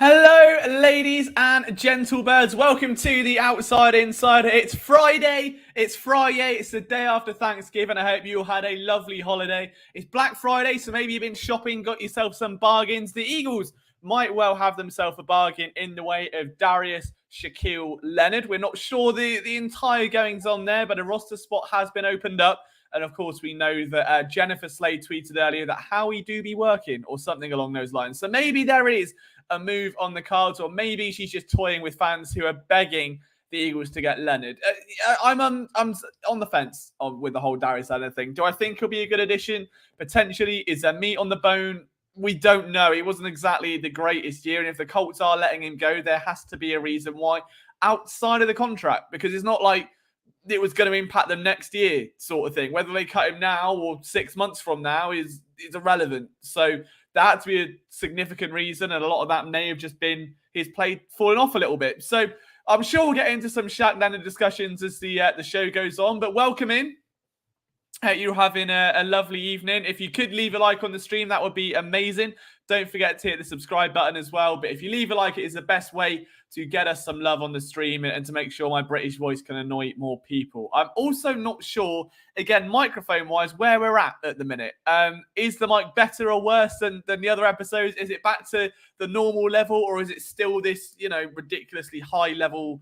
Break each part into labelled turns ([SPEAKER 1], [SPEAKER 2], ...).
[SPEAKER 1] Hello, ladies and gentlebirds. Welcome to the Outside Insider. It's Friday. It's the day after Thanksgiving. I hope you all had a lovely holiday. It's Black Friday, so maybe you've been shopping, got yourself some bargains. The Eagles might well have themselves a bargain in the way of Darius Shaquille Leonard. We're not sure the entire goings on there, but a roster spot has been opened up. And of course, we know that Jennifer Slade tweeted earlier that Howie do be working or something along those lines. So maybe there is a move on the cards, or maybe she's just toying with fans who are begging the Eagles to get Leonard. I'm on the fence with the whole Darius Leonard thing. Do I think he'll be a good addition? Potentially. Is there meat on the bone? We don't know. It wasn't exactly the greatest year, and if the Colts are letting him go, there has to be a reason why outside of the contract, because it's not like it was going to impact them next year sort of thing. Whether they cut him now or 6 months from now is irrelevant. So that had to be a significant reason, and a lot of that may have just been his play falling off a little bit. So I'm sure we'll get into some Shaq Leonard discussions as the show goes on. But welcome in. You're having a lovely evening. If you could leave a like on the stream, that would be amazing. Don't forget to hit the subscribe button as well. But if you leave a like, it is the best way to get us some love on the stream and to make sure my British voice can annoy more people. I'm also not sure, again, microphone-wise, where we're at the minute. Is the mic better or worse than the other episodes? Is it back to the normal level, or is it still this, ridiculously high level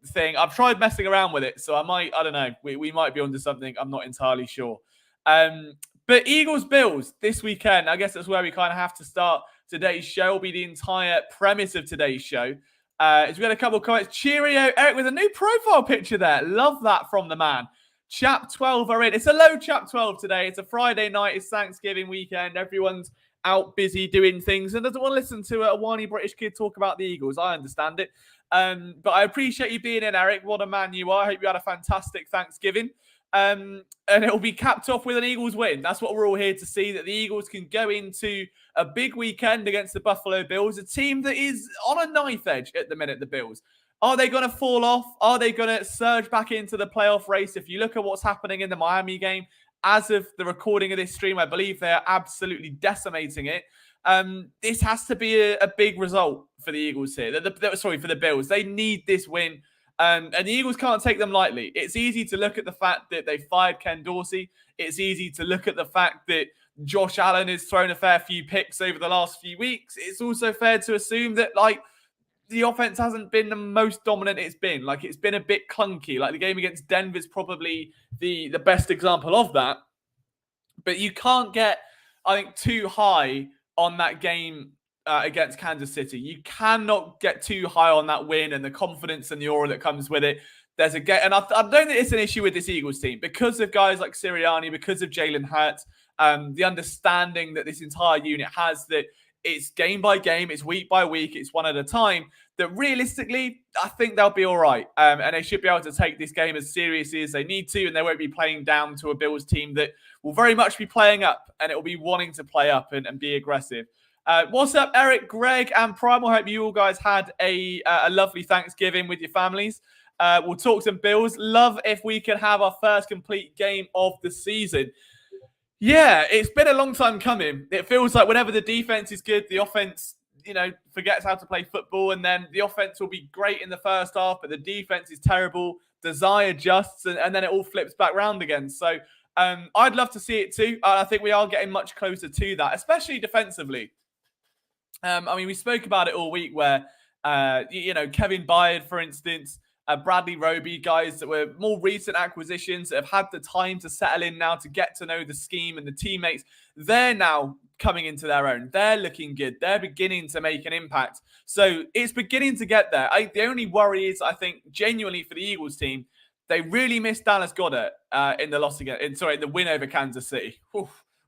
[SPEAKER 1] thing? I've tried messing around with it, so I don't know. We might be onto something. I'm not entirely sure. But Eagles-Bills this weekend, I guess that's where we kind of have to start today's show. Will be the entire premise of today's show. As we got a couple of comments. Cheerio, Eric, with a new profile picture there. Love that from the man. Chap 12 are in. It's a low Chap 12 today. It's a Friday night. It's Thanksgiving weekend. Everyone's out busy doing things and doesn't want to listen to a whiny British kid talk about the Eagles. I understand it. But I appreciate you being in, Eric. What a man you are. I hope you had a fantastic Thanksgiving. And it'll be capped off with an Eagles win. That's what we're all here to see, that the Eagles can go into a big weekend against the Buffalo Bills, a team that is on a knife edge at the minute, the Bills. Are they going to fall off? Are they going to surge back into the playoff race? If you look at what's happening in the Miami game, as of the recording of this stream, I believe they are absolutely decimating it. This has to be a big result for the Eagles here. For the Bills. They need this win. And the Eagles can't take them lightly. It's easy to look at the fact that they fired Ken Dorsey. It's easy to look at the fact that Josh Allen has thrown a fair few picks over the last few weeks. It's also fair to assume that, the offense hasn't been the most dominant it's been. It's been a bit clunky. The game against Denver is probably the best example of that. But you can't get, I think, too high on that game against Kansas City. You cannot get too high on that win and the confidence and the aura that comes with it. There's a game, and I don't think it's an issue with this Eagles team because of guys like Sirianni, because of Jalen Hurts, the understanding that this entire unit has, that it's game by game, it's week by week, it's one at a time, that realistically, I think they'll be all right. And they should be able to take this game as seriously as they need to, and they won't be playing down to a Bills team that will very much be playing up, and it will be wanting to play up and be aggressive. What's up, Eric, Greg, and Primal? Hope you all guys had a lovely Thanksgiving with your families. We'll talk some Bills. Love if we can have our first complete game of the season. Yeah, it's been a long time coming. It feels like whenever the defense is good, the offense, forgets how to play football, and then the offense will be great in the first half, but the defense is terrible. Desire adjusts, and then it all flips back round again. So I'd love to see it too. I think we are getting much closer to that, especially defensively. We spoke about it all week where, Kevin Byard, for instance, Bradley Roby, guys that were more recent acquisitions that have had the time to settle in now, to get to know the scheme and the teammates. They're now coming into their own. They're looking good. They're beginning to make an impact. So it's beginning to get there. The only worry is, I think, genuinely for the Eagles team, they really missed Dallas Goedert in the win over Kansas City.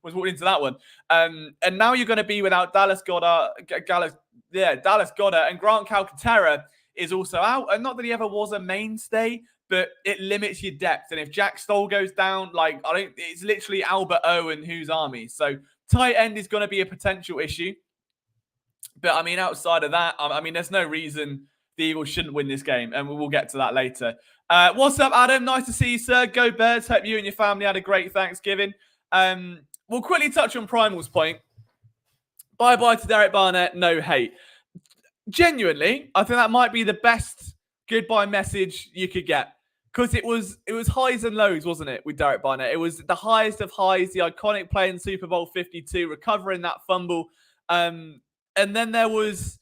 [SPEAKER 1] Was walking into that one. And now you're going to be without Dallas Goedert, and Grant Calcaterra is also out. And not that he ever was a mainstay, but it limits your depth. And if Jack Stoll goes down, it's literally Albert O and whose army. So tight end is going to be a potential issue. But outside of that, there's no reason the Eagles shouldn't win this game. And we'll get to that later. What's up, Adam? Nice to see you, sir. Go Birds. Hope you and your family had a great Thanksgiving. We'll quickly touch on Primal's point. Bye-bye to Derek Barnett. No hate. Genuinely, I think that might be the best goodbye message you could get. Because it was highs and lows, wasn't it, with Derek Barnett? It was the highest of highs, the iconic play in Super Bowl 52, recovering that fumble. And then there was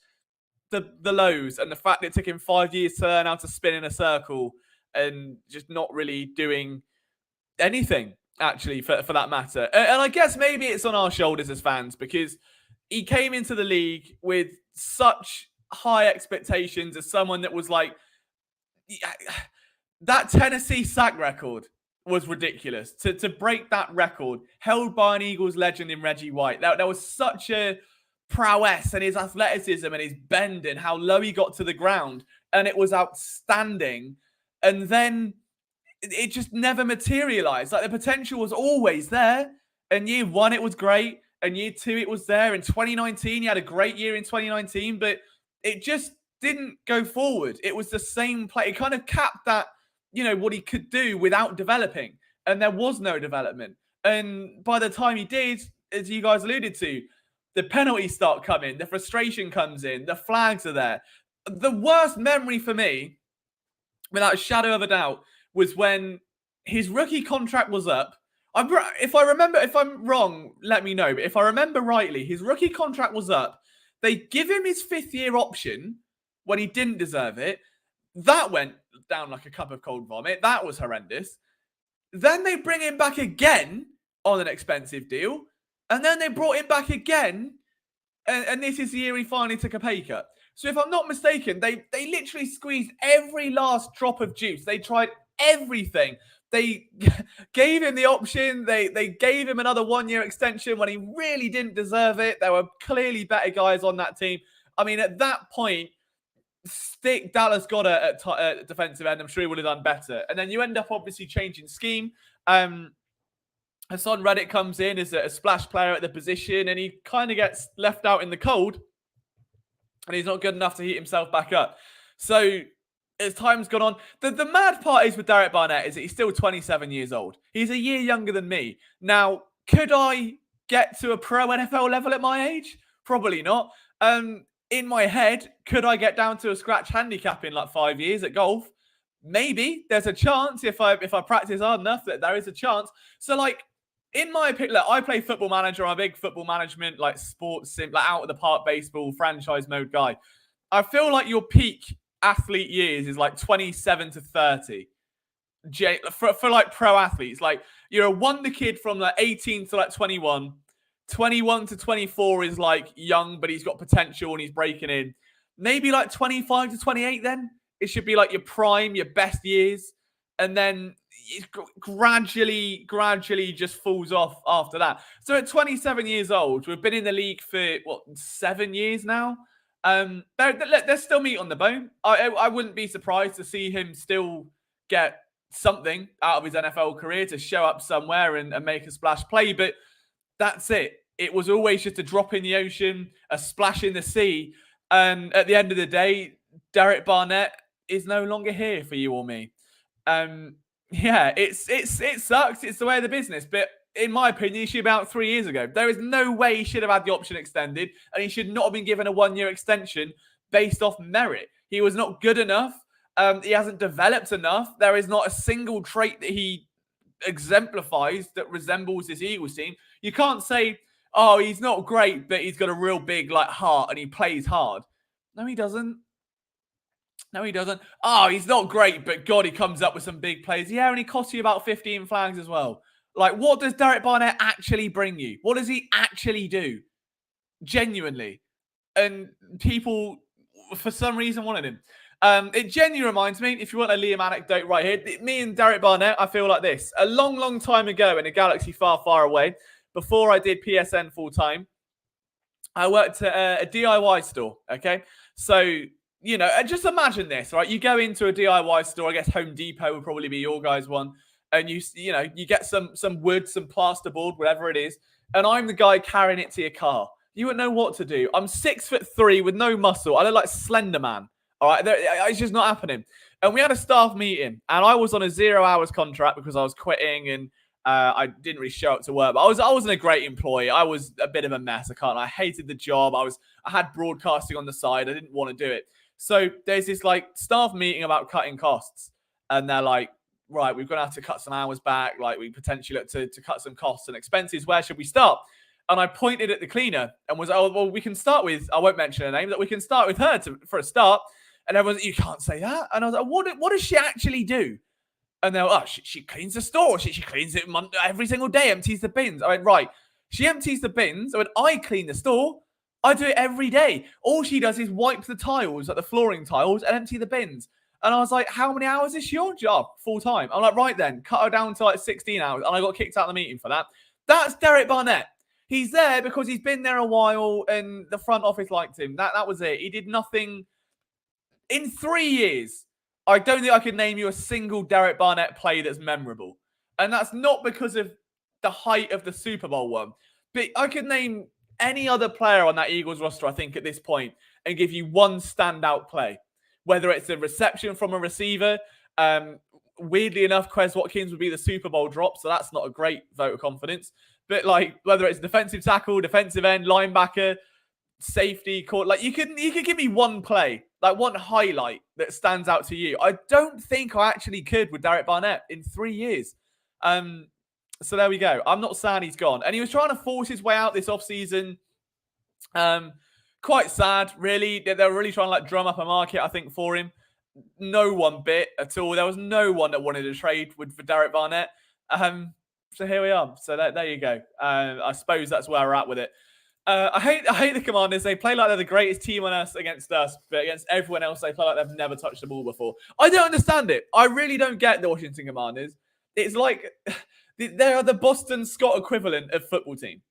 [SPEAKER 1] the lows and the fact that it took him 5 years to learn how to spin in a circle and just not really doing anything, actually, for that matter. And I guess maybe it's on our shoulders as fans because he came into the league with such high expectations as someone that was like, that Tennessee sack record was ridiculous. To break that record, held by an Eagles legend in Reggie White, that was such a prowess, and his athleticism and his bend and how low he got to the ground, and it was outstanding. And then it just never materialized. Like, the potential was always there. And year one, it was great. And year two, it was there. In 2019, he had a great year in 2019, but it just didn't go forward. It was the same play. It kind of capped that, what he could do without developing. And there was no development. And by the time he did, as you guys alluded to, the penalties start coming, the frustration comes in, the flags are there. The worst memory for me, without a shadow of a doubt, was when his rookie contract was up. If I'm wrong, let me know. But if I remember rightly, his rookie contract was up. They give him his 5th-year option when he didn't deserve it. That went down like a cup of cold vomit. That was horrendous. Then they bring him back again on an expensive deal. And then they brought him back again. And this is the year he finally took a pay cut. So if I'm not mistaken, they literally squeezed every last drop of juice. They tried everything. They gave him the option. They gave him another 1-year extension when he really didn't deserve it. There were clearly better guys on that team. I mean, at that point, stick Dallas Goedert at defensive end. I'm sure he would have done better. And then you end up obviously changing scheme. Hassan Reddick comes in as a splash player at the position, and he kind of gets left out in the cold, and he's not good enough to heat himself back up. So as time's gone on, the mad part is with Derek Barnett is that he's still 27 years old. He's a year younger than me. Now, could I get to a pro NFL level at my age? Probably not. In my head, could I get down to a scratch handicap in like 5 years at golf? Maybe. There's a chance if I practice hard enough that there is a chance. So, like, in my opinion, look, I play Football Manager. I'm a big football management, like sports sim, like out of the park baseball, franchise mode guy. I feel like your peak athlete years is like 27 to 30. For like pro athletes, like you're a wonder kid from like 18 to like 21. 21 to 24 is like young, but he's got potential and he's breaking in. Maybe like 25 to 28 then. It should be like your prime, your best years. And then it gradually just falls off after that. So at 27 years old, we've been in the league for, 7 years now? There's still meat on the bone. I wouldn't be surprised to see him still get something out of his NFL career to show up somewhere and make a splash play. But that's it. It was always just a drop in the ocean, a splash in the sea. And at the end of the day, Derek Barnett is no longer here for you or me. Yeah, it sucks. It's the way of the business. But in my opinion, he should be out 3 years ago. There is no way he should have had the option extended, and he should not have been given a 1-year extension based off merit. He was not good enough. He hasn't developed enough. There is not a single trait that he exemplifies that resembles this Eagles team. You can't say, oh, he's not great, but he's got a real big heart and he plays hard. No, he doesn't. No, he doesn't. Oh, he's not great, but God, he comes up with some big plays. Yeah, and he costs you about 15 flags as well. Like, what does Derek Barnett actually bring you? What does he actually do? Genuinely. And people, for some reason, wanted him. It genuinely reminds me, if you want a Liam anecdote right here, me and Derek Barnett, I feel like this. A long, long time ago in a galaxy far, far away, before I did PSN full-time, I worked at a DIY store, okay? So, just imagine this, right? You go into a DIY store, I guess Home Depot would probably be your guys' one, and you get some wood, some plasterboard, whatever it is, and I'm the guy carrying it to your car. You wouldn't know what to do. I'm 6'3" with no muscle. I look like Slender Man. All right, it's just not happening. And we had a staff meeting, and I was on a 0 hours contract because I was quitting, and I didn't really show up to work, but I wasn't a great employee. I was a bit of a mess. I hated the job. I had broadcasting on the side. I didn't want to do it. So there's this like staff meeting about cutting costs, and they're like, right, we're going to have to cut some hours back. Like we potentially look to cut some costs and expenses. Where should we start? And I pointed at the cleaner and was, oh, well, we can start with, I won't mention her name, but we can start with her for a start. And everyone's like, you can't say that. And I was like, what does she actually do? And they're like, oh, she cleans the store. She cleans it every single day, empties the bins. I went, right. She empties the bins. I went, I clean the store. I do it every day. All she does is wipe the tiles, like the flooring tiles, and empty the bins. And I was like, how many hours is she on job? Full time. I'm like, right then, cut her down to like 16 hours. And I got kicked out of the meeting for that. That's Derek Barnett. He's there because he's been there a while and the front office liked him. That was it. He did nothing. In 3 years, I don't think I could name you a single Derek Barnett play that's memorable. And that's not because of the height of the Super Bowl one. But I could name any other player on that Eagles roster, I think, at this point, and give you one standout play. Whether it's a reception from a receiver. Weirdly enough, Quez Watkins would be the Super Bowl drop, so that's not a great vote of confidence. But like whether it's defensive tackle, defensive end, linebacker, safety, court, like you could give me one play, like one highlight that stands out to you. I don't think I actually could with Derek Barnett in 3 years. So there we go. I'm not saying he's gone. And he was trying to force his way out this offseason. Quite sad, really. They were really trying to like drum up a market, I think, for him. No one bit at all. There was no one that wanted to trade for Derek Barnett. So here we are. So there you go. I suppose that's where we're at with it. I hate the Commanders. They play like they're the greatest team on us against us, but against everyone else, they play like they've never touched the ball before. I don't understand it. I really don't get the Washington Commanders. It's like they are the Boston Scott equivalent of football team.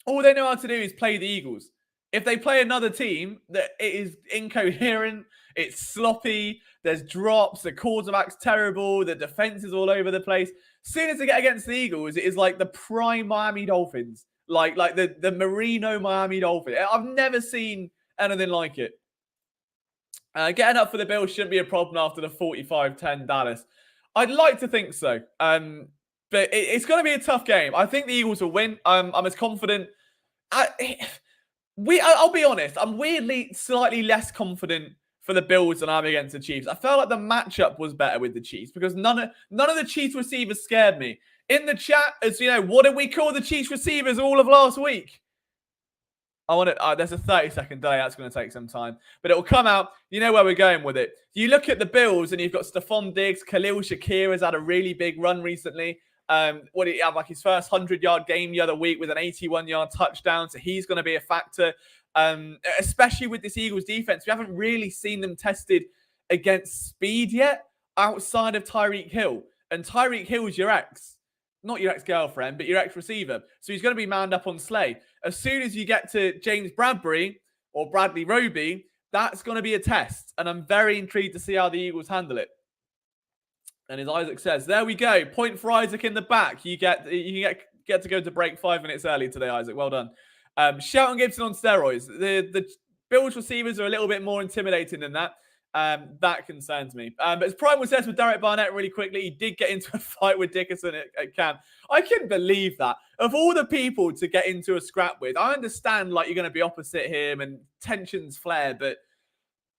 [SPEAKER 1] All they know how to do is play the Eagles. If they play another team, that it is incoherent, it's sloppy, there's drops, the quarterback's terrible, the defense is all over the place. As soon as they get against the Eagles, it is like the prime Miami Dolphins. Like the Marino Miami Dolphins. I've never seen anything like it. Getting up for the Bills shouldn't be a problem after the 45-10 Dallas. I'd like to think so. But it's going to be a tough game. I think the Eagles will win. I'm as confident. I'll be honest. I'm weirdly slightly less confident for the Bills than I'm against the Chiefs. I felt like the matchup was better with the Chiefs because none of the Chiefs receivers scared me. In the chat, as you know, what did we call the Chiefs receivers all of last week? There's a 30-second delay. That's going to take some time. But it will come out. You know where we're going with it. You look at the Bills and you've got Stephon Diggs. Khalil Shakir has had a really big run recently. What did he have? Like his first 100-yard game the other week with an 81-yard touchdown. So he's going to be a factor. Especially with this Eagles defense. We haven't really seen them tested against speed yet outside of Tyreek Hill. And Tyreek Hill is your ex. Not your ex-girlfriend, but your ex-receiver. So he's going to be manned up on Slay. As soon as you get to James Bradbury or Bradley Roby, that's going to be a test. And I'm very intrigued to see how the Eagles handle it. And as Isaac says, there we go. Point for Isaac in the back. You get to go to break 5 minutes early today, Isaac. Well done. Shelton Gibson on steroids. The Bills receivers are a little bit more intimidating than that. That concerns me. But as Prime was says with Derek Barnett really quickly, he did get into a fight with Dickerson at camp. I couldn't believe that. Of all the people to get into a scrap with, I understand like you're going to be opposite him and tensions flare, but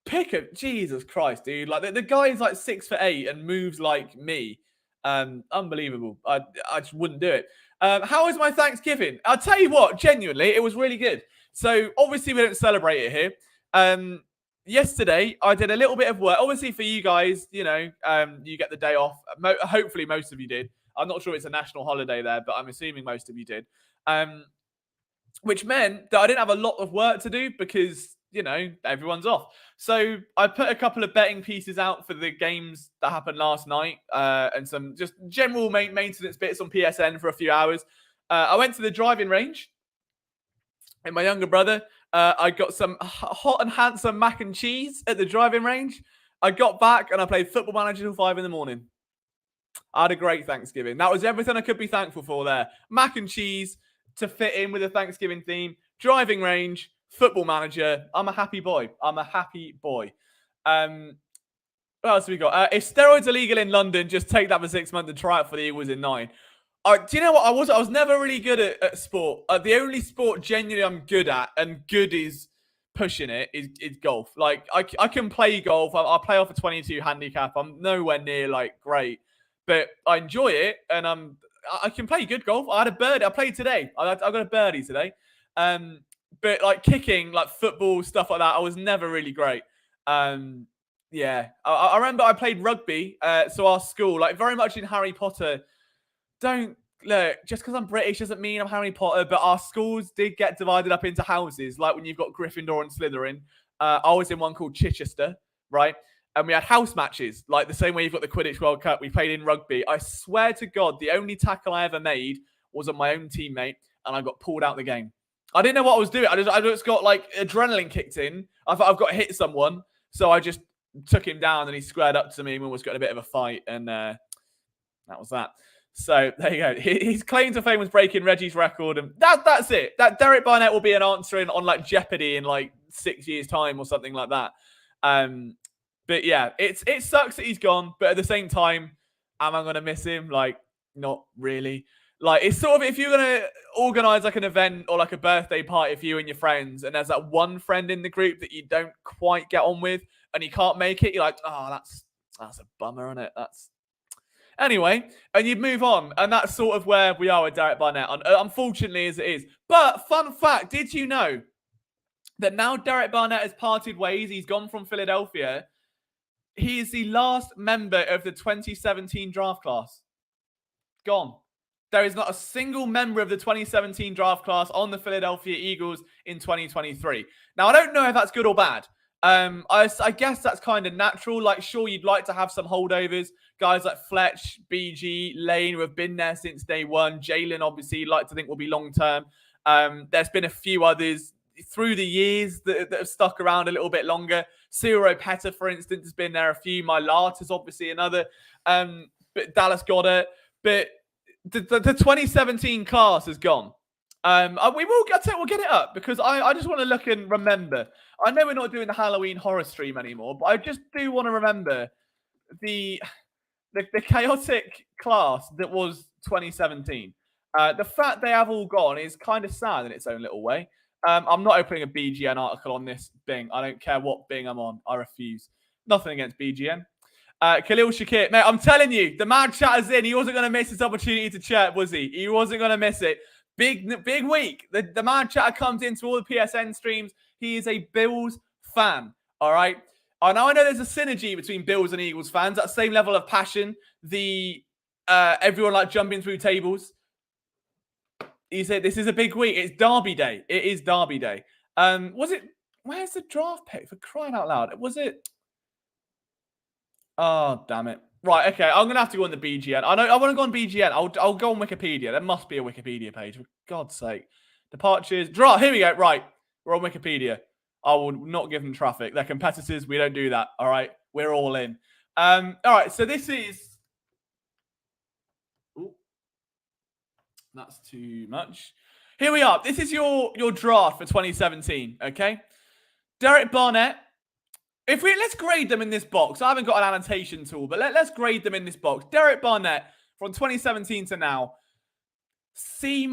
[SPEAKER 1] Pickett, Jesus Christ, dude. Like the guy's like 6'8" and moves like me. Unbelievable. I just wouldn't do it. How was my Thanksgiving? I'll tell you what, genuinely, it was really good. So obviously we don't celebrate it here. Yesterday, I did a little bit of work. Obviously, for you guys, you know, you get the day off. Hopefully, most of you did. I'm not sure it's a national holiday there, but I'm assuming most of you did. Which meant that I didn't have a lot of work to do because, you know, everyone's off. So I put a couple of betting pieces out for the games that happened last night and some just general maintenance bits on PSN for a few hours. I went to the driving range with my younger brother. I got some hot and handsome mac and cheese at the driving range. I got back and I played Football Manager till 5 a.m. I had a great Thanksgiving. That was everything I could be thankful for there. Mac and cheese to fit in with the Thanksgiving theme. Driving range, Football Manager. I'm a happy boy. I'm a happy boy. What else have we got? If steroids are legal in London, just take that for 6 months and try it for the Eagles in 9. Do you know what I was never really good at sport. The only sport genuinely I'm good at, and good is pushing it, is golf. Like I can play golf. I play off a 22 handicap. I'm nowhere near like great, but I enjoy it, and I can play good golf. I had a birdie. I played today. I got a birdie today. Um, but like kicking, like football stuff like that, I was never really great. Um, yeah, I remember I played rugby. So our school, like very much in Harry Potter, don't look, just because I'm British doesn't mean I'm Harry Potter, but our schools did get divided up into houses, like when you've got Gryffindor and Slytherin. I was in one called Chichester, right? And we had house matches, like the same way you've got the Quidditch World Cup. We played in rugby. I swear to God, the only tackle I ever made was on my own teammate, and I got pulled out of the game. I didn't know what I was doing. I just got like adrenaline kicked in. I thought I've got to hit someone, so I just took him down, and he squared up to me and we was getting a bit of a fight, and that was that. So there you go. His claim to fame was breaking Reggie's record, and that's it. That Derek Barnett will be an answering on like Jeopardy in like 6 years' time or something like that. But yeah, it sucks that he's gone, but at the same time, am I gonna miss him? Like, not really. Like, it's sort of if you're gonna organize like an event or like a birthday party for you and your friends, and there's that one friend in the group that you don't quite get on with, and you can't make it, you're like, oh, that's a bummer, isn't it? That's anyway, and you move on, and that's sort of where we are with Derek Barnett, unfortunately as it is. But fun fact, did you know that now Derek Barnett has parted ways, he's gone from Philadelphia, he is the last member of the 2017 draft class. Gone. There is not a single member of the 2017 draft class on the Philadelphia Eagles in 2023. Now, I don't know if that's good or bad. I guess that's kind of natural. Like, sure, you'd like to have some holdovers. Guys like Fletch, BG, Lane, who have been there since day one. Jalen, obviously, you'd like to think will be long-term. There's been a few others through the years that have stuck around a little bit longer. Ciro Petta, for instance, has been there a few. Mylat is obviously another. But Dallas Goddard. But the 2017 class has gone. We'll get it up because I just want to look and remember. I know we're not doing the Halloween horror stream anymore, but I just do want to remember the chaotic class that was 2017. The fact they have all gone is kind of sad in its own little way. I'm not opening a BGN article on this Bing. I don't care what Bing I'm on. I refuse. Nothing against BGN. Khalil Shakir, mate, I'm telling you, the man chatter's in. He wasn't going to miss this opportunity to chat, was he? He wasn't going to miss it. Big week. The man chatter comes into all the PSN streams. He is a Bills fan, all right? And I know there's a synergy between Bills and Eagles fans, that same level of passion, everyone like jumping through tables. He said, this is a big week. It's Derby Day. It is Derby Day. Where's the draft pick, for crying out loud? Was it? Oh, damn it. Right, okay. I'm going to have to go on the BGN. I want to go on BGN. I'll go on Wikipedia. There must be a Wikipedia page, for God's sake. Departures. Draw. Here we go. Right. We're on Wikipedia. I will not give them traffic. They're competitors. We don't do that. All right. We're all in. All right. So this is... Ooh, that's too much. Here we are. This is your draft for 2017, okay? Derek Barnett. Let's grade them in this box. I haven't got an annotation tool, but let's grade them in this box. Derek Barnett from 2017 to now, C-.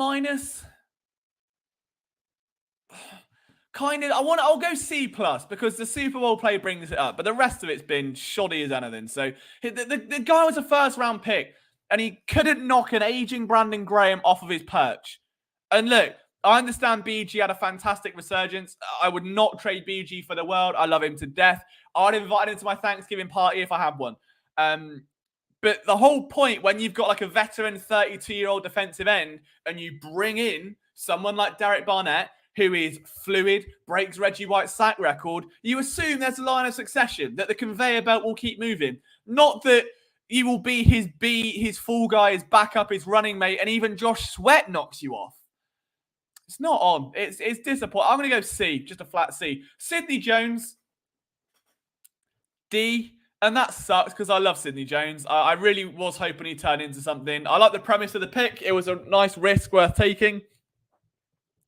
[SPEAKER 1] Kind of. I'll go C+ because the Super Bowl play brings it up, but the rest of it's been shoddy as anything. So the guy was a first-round pick, and he couldn't knock an aging Brandon Graham off of his perch. And look, I understand BG had a fantastic resurgence. I would not trade BG for the world. I love him to death. I'd invite him to my Thanksgiving party if I had one. But the whole point when you've got like a veteran 32-year-old defensive end and you bring in someone like Derek Barnett, who is fluid, breaks Reggie White's sack record, you assume there's a line of succession, that the conveyor belt will keep moving. Not that you will be his fall guy, his backup, his running mate, and even Josh Sweat knocks you off. It's not on. It's disappointing. I'm going to go C, just a flat C. Sidney Jones, D. And that sucks because I love Sidney Jones. I really was hoping he'd turn into something. I like the premise of the pick. It was a nice risk worth taking.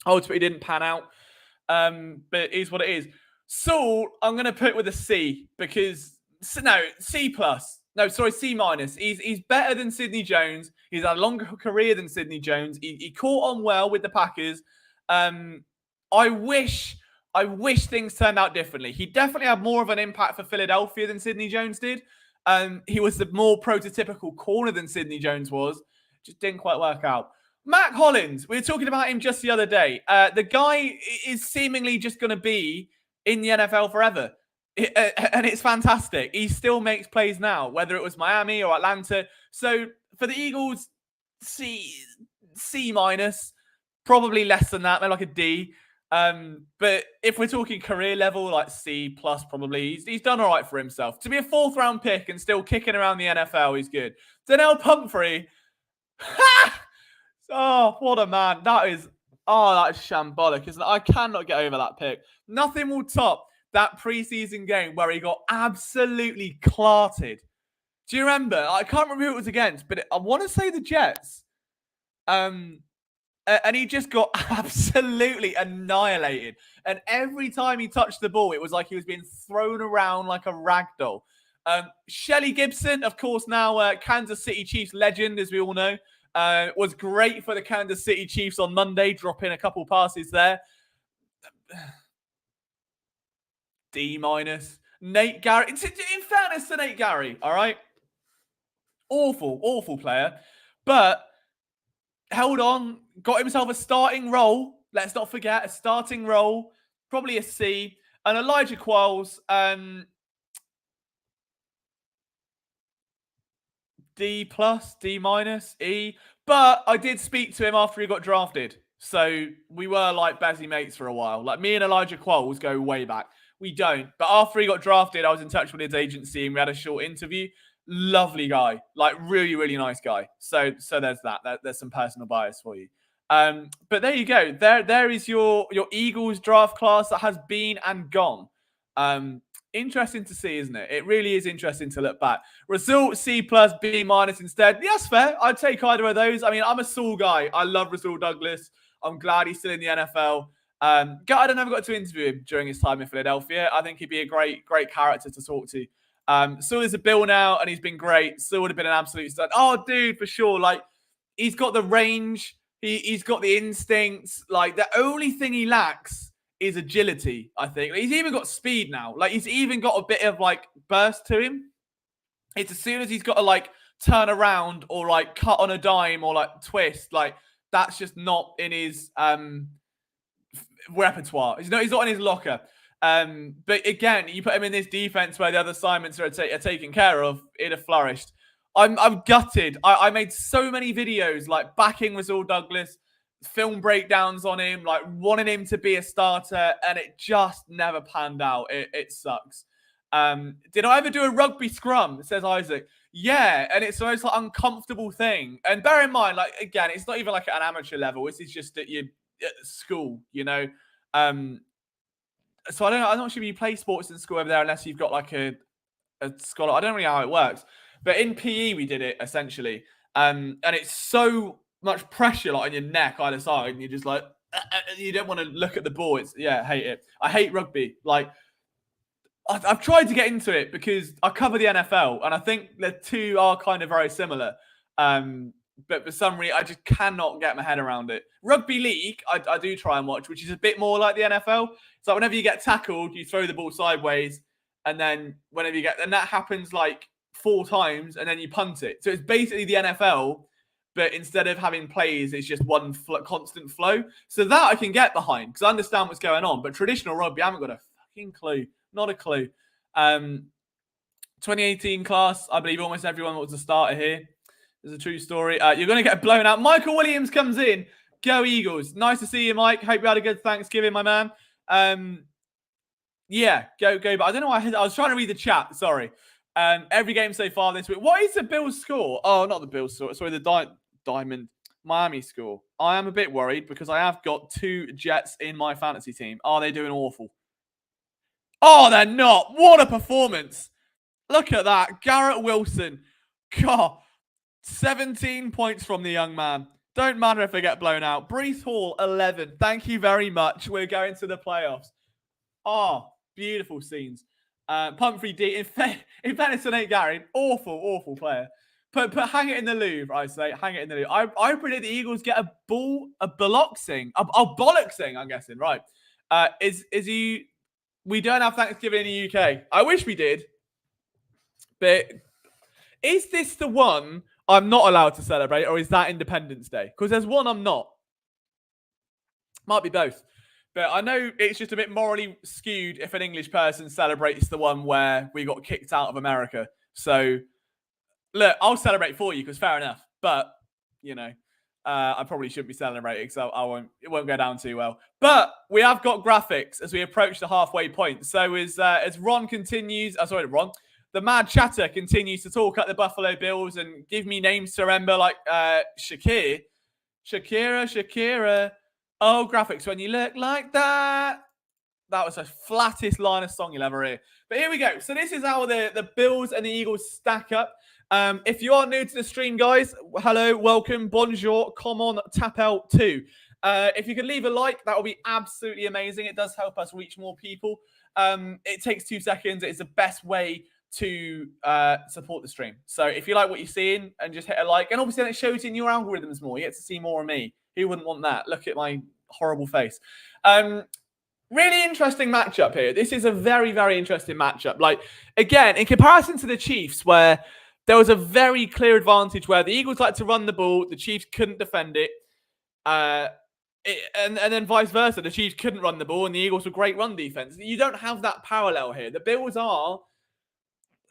[SPEAKER 1] Ultimately, didn't pan out. But it is what it is. Saul, I'm going to put with a C because... No, C+. No, sorry, C minus. He's better than Sidney Jones. He's had a longer career than Sidney Jones. He caught on well with the Packers. Um, I wish things turned out differently. He definitely had more of an impact for Philadelphia than Sidney Jones did. He was the more prototypical corner than Sidney Jones was. Just didn't quite work out. Matt Hollins, we were talking about him just the other day. The guy is seemingly just going to be in the NFL forever. And it's fantastic. He still makes plays now, whether it was Miami or Atlanta. So for the Eagles, C minus, probably less than that, maybe like a D. But if we're talking career level, like C plus, probably he's done all right for himself. To be a 4th round pick and still kicking around the NFL, he's good. Donnell Pumphrey, oh, what a man! That is shambolic, isn't it? I cannot get over that pick. Nothing will top that preseason game where he got absolutely clarted. Do you remember? I can't remember who it was against, but I want to say the Jets. And he just got absolutely annihilated. And every time he touched the ball, it was like he was being thrown around like a rag doll. Shelly Gibson, of course, now Kansas City Chiefs legend, as we all know, was great for the Kansas City Chiefs on Monday, dropping a couple passes there. D minus. Nate Gary. In fairness to Nate Gary, all right? Awful player. But held on, got himself a starting role. Let's not forget, a starting role. Probably a C. And Elijah Qualls, D plus, D minus, E. But I did speak to him after he got drafted. So we were like Bezzy mates for a while. Like me and Elijah Qualls go way back. We don't. But after he got drafted, I was in touch with his agency and we had a short interview. Lovely guy. Like really, really nice guy. So there's that. There's some personal bias for you. But there you go. There is your Eagles draft class that has been and gone. Interesting to see, isn't it? It really is interesting to look back. Result C plus, B minus instead. Yes, fair. I'd take either of those. I mean, I'm a Saul guy. I love Rasul Douglas. I'm glad he's still in the NFL. I never got to interview him during his time in Philadelphia. I think he'd be a great character to talk to. Saul is a Bill now, and he's been great. Saul would have been an absolute stud. Oh, dude, for sure. Like, he's got the range. He's got the instincts. Like, the only thing he lacks is agility, I think. He's even got speed now. Like, he's even got a bit of, like, burst to him. It's as soon as he's got to, like, turn around or, like, cut on a dime or, like, twist. Like, that's just not in his repertoire. He's not in his locker. But again, you put him in this defense where the other assignments are taken care of, it'd have flourished. I'm gutted. I made so many videos like backing Rasul Douglas, film breakdowns on him, like wanting him to be a starter, and it just never panned out. It sucks. Did I ever do a rugby scrum? Says Isaac. Yeah, and it's the most like uncomfortable thing. And bear in mind, like again, it's not even like at an amateur level. This is just at school, you know. So I'm not sure if you play sports in school over there unless you've got like a scholar. I don't really know how it works. But in PE, we did it essentially. And it's so much pressure like on your neck either side. And you're just like, you don't want to look at the ball. I hate it. I hate rugby. Like, I've tried to get into it because I cover the NFL. And I think the two are kind of very similar. But for some reason, I just cannot get my head around it. Rugby league, I do try and watch, which is a bit more like the NFL. It's like whenever you get tackled, you throw the ball sideways. And then and that happens like 4 times, and then you punt it. So it's basically the NFL, but instead of having plays, it's just one constant flow. So that I can get behind because I understand what's going on. But traditional rugby, I haven't got a fucking clue. Not a clue. 2018 class, I believe almost everyone was a starter here. It's a true story. You're going to get blown out. Michael Williams comes in. Go Eagles. Nice to see you, Mike. Hope you had a good Thanksgiving, my man. Yeah, go. But I don't know why I was trying to read the chat. Sorry. Every game so far this week. What is the Bills score? Oh, not the Bills score. Sorry, the Diamond Miami score. I am a bit worried because I have got 2 Jets in my fantasy team. Are they doing awful? Oh, they're not. What a performance. Look at that. Garrett Wilson. God. 17 points from the young man. Don't matter if they get blown out. Brees Hall, 11. Thank you very much. We're going to the playoffs. Oh, beautiful scenes. Pumphrey D. In fairness to Nate Gary, awful player. Hang it in the Louvre, I say. Hang it in the Louvre. I predict the Eagles get a bollocksing. Bollocksing, I'm guessing, right. Is he... We don't have Thanksgiving in the UK. I wish we did. But is this the one I'm not allowed to celebrate, or is that Independence Day? Because there's one I'm not. Might be both. But I know it's just a bit morally skewed if an English person celebrates the one where we got kicked out of America. So, look, I'll celebrate for you because fair enough. But, you know, I probably shouldn't be celebrating, so it won't go down too well. But we have got graphics as we approach the halfway point. So as Ron continues, Ron, the mad chatter continues to talk at the Buffalo Bills and give me names to remember, like Shakira. Oh, graphics, when you look like that. That was the flattest line of song you'll ever hear. But here we go. So this is how the Bills and the Eagles stack up. If you are new to the stream, guys, hello, welcome, bonjour, come on, tap out too. If you could leave a like, that would be absolutely amazing. It does help us reach more people. It takes 2 seconds. It's the best way to support the stream. So if you like what you're seeing, and just hit a like, and obviously then it shows in your algorithms more. You get to see more of me. Who wouldn't want that? Look at my horrible face. Really interesting matchup here. This is a very, very interesting matchup. Like, again, in comparison to the Chiefs, where there was a very clear advantage where the Eagles like to run the ball, the Chiefs couldn't defend it. And then vice versa. The Chiefs couldn't run the ball and the Eagles were great run defense. You don't have that parallel here. The Bills are,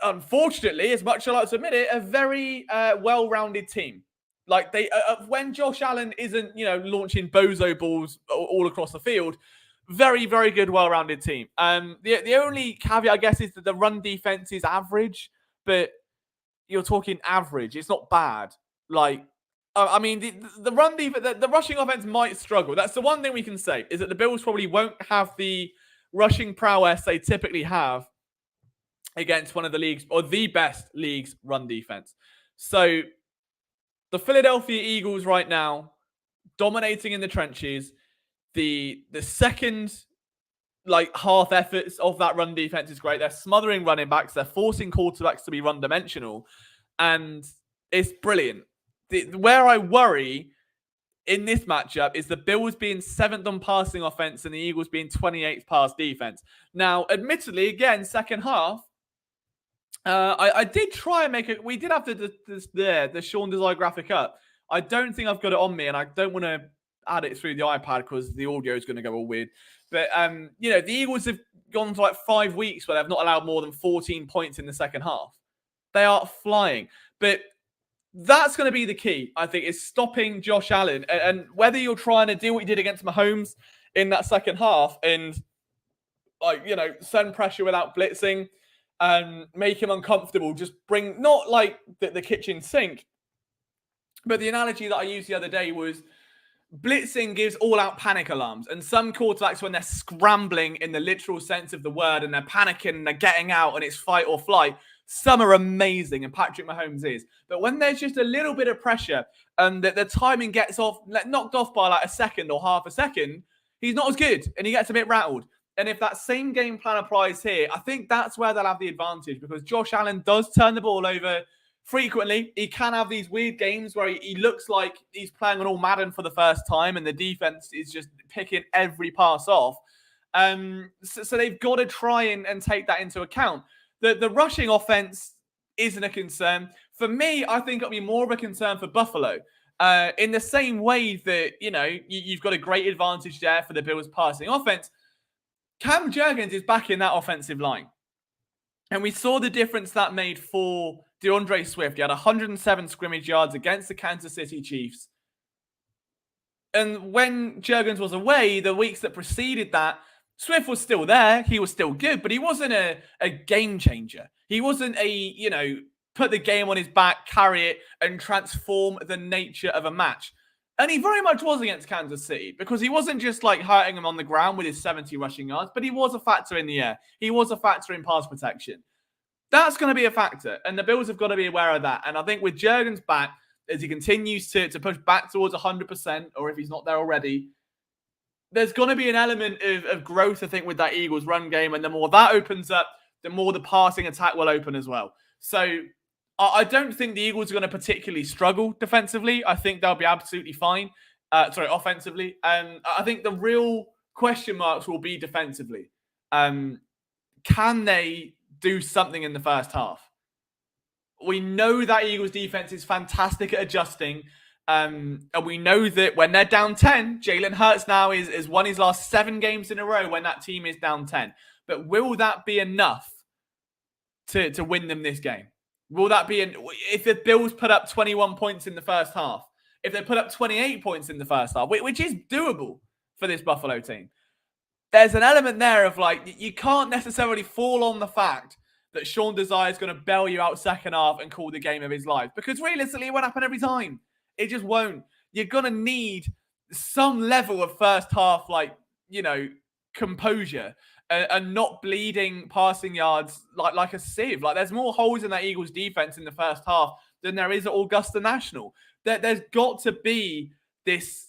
[SPEAKER 1] unfortunately, as much as I like to admit it, a very well-rounded team. Like, when Josh Allen isn't, launching bozo balls all across the field, very, very good, well-rounded team. The only caveat, I guess, is that the run defense is average, but you're talking average. It's not bad. Like, I mean, the run defense, the rushing offense might struggle. That's the one thing we can say, is that the Bills probably won't have the rushing prowess they typically have against one of the league's, or the best league's, run defense. So the Philadelphia Eagles right now, dominating in the trenches. The second half efforts of that run defense is great. They're smothering running backs. They're forcing quarterbacks to be run dimensional. And it's brilliant. Where I worry in this matchup is the Bills being 7th on passing offense and the Eagles being 28th pass defense. Now, admittedly, again, second half, I did try and make it. We did have the Sean Desire graphic up. I don't think I've got it on me, and I don't want to add it through the iPad because the audio is going to go all weird. But the Eagles have gone for 5 weeks where they've not allowed more than 14 points in the second half. They are flying, but that's going to be the key. I think is stopping Josh Allen, and whether you're trying to do what you did against Mahomes in that second half and send pressure without blitzing. Make him uncomfortable. Just bring, not like the kitchen sink, but the analogy that I used the other day was blitzing gives all-out panic alarms. And some quarterbacks, when they're scrambling in the literal sense of the word and they're panicking and they're getting out and it's fight or flight, some are amazing, and Patrick Mahomes is. But when there's just a little bit of pressure and the timing gets knocked off by a second or half a second, he's not as good and he gets a bit rattled. And if that same game plan applies here, I think that's where they'll have the advantage, because Josh Allen does turn the ball over frequently. He can have these weird games where he looks like he's playing on all Madden for the first time and the defense is just picking every pass off. So they've got to try and take that into account. The rushing offense isn't a concern. For me, I think it'll be more of a concern for Buffalo. In the same way that, you've got a great advantage there for the Bills' passing offense. Cam Jenkins is back in that offensive line. And we saw the difference that made for DeAndre Swift. He had 107 scrimmage yards against the Kansas City Chiefs. And when Jenkins was away, the weeks that preceded that, Swift was still there. He was still good, but he wasn't a game changer. He wasn't put the game on his back, carry it, and transform the nature of a match. And he very much was against Kansas City, because he wasn't just hurting him on the ground with his 70 rushing yards, but he was a factor in the air. He was a factor in pass protection. That's going to be a factor, and the Bills have got to be aware of that. And I think with Jenkins back, as he continues to push back towards 100%, or if he's not there already, there's going to be an element of growth, I think, with that Eagles run game. And the more that opens up, the more the passing attack will open as well. So I don't think the Eagles are going to particularly struggle defensively. I think they'll be absolutely fine. Offensively. And I think the real question marks will be defensively. Can they do something in the first half? We know that Eagles defense is fantastic at adjusting. And we know that when they're down 10, Jalen Hurts now is won his last 7 games in a row when that team is down 10. But will that be enough to win them this game? Will that be if the Bills put up 21 points in the first half, if they put up 28 points in the first half, which is doable for this Buffalo team, there's an element there of like, you can't necessarily fall on the fact that Sean Desire is going to bail you out second half and call the game of his life. Because realistically, it won't happen every time. It just won't. You're going to need some level of first half, composure and not bleeding passing yards like a sieve. Like, there's more holes in that Eagles defense in the first half than there is at Augusta National. There's got to be this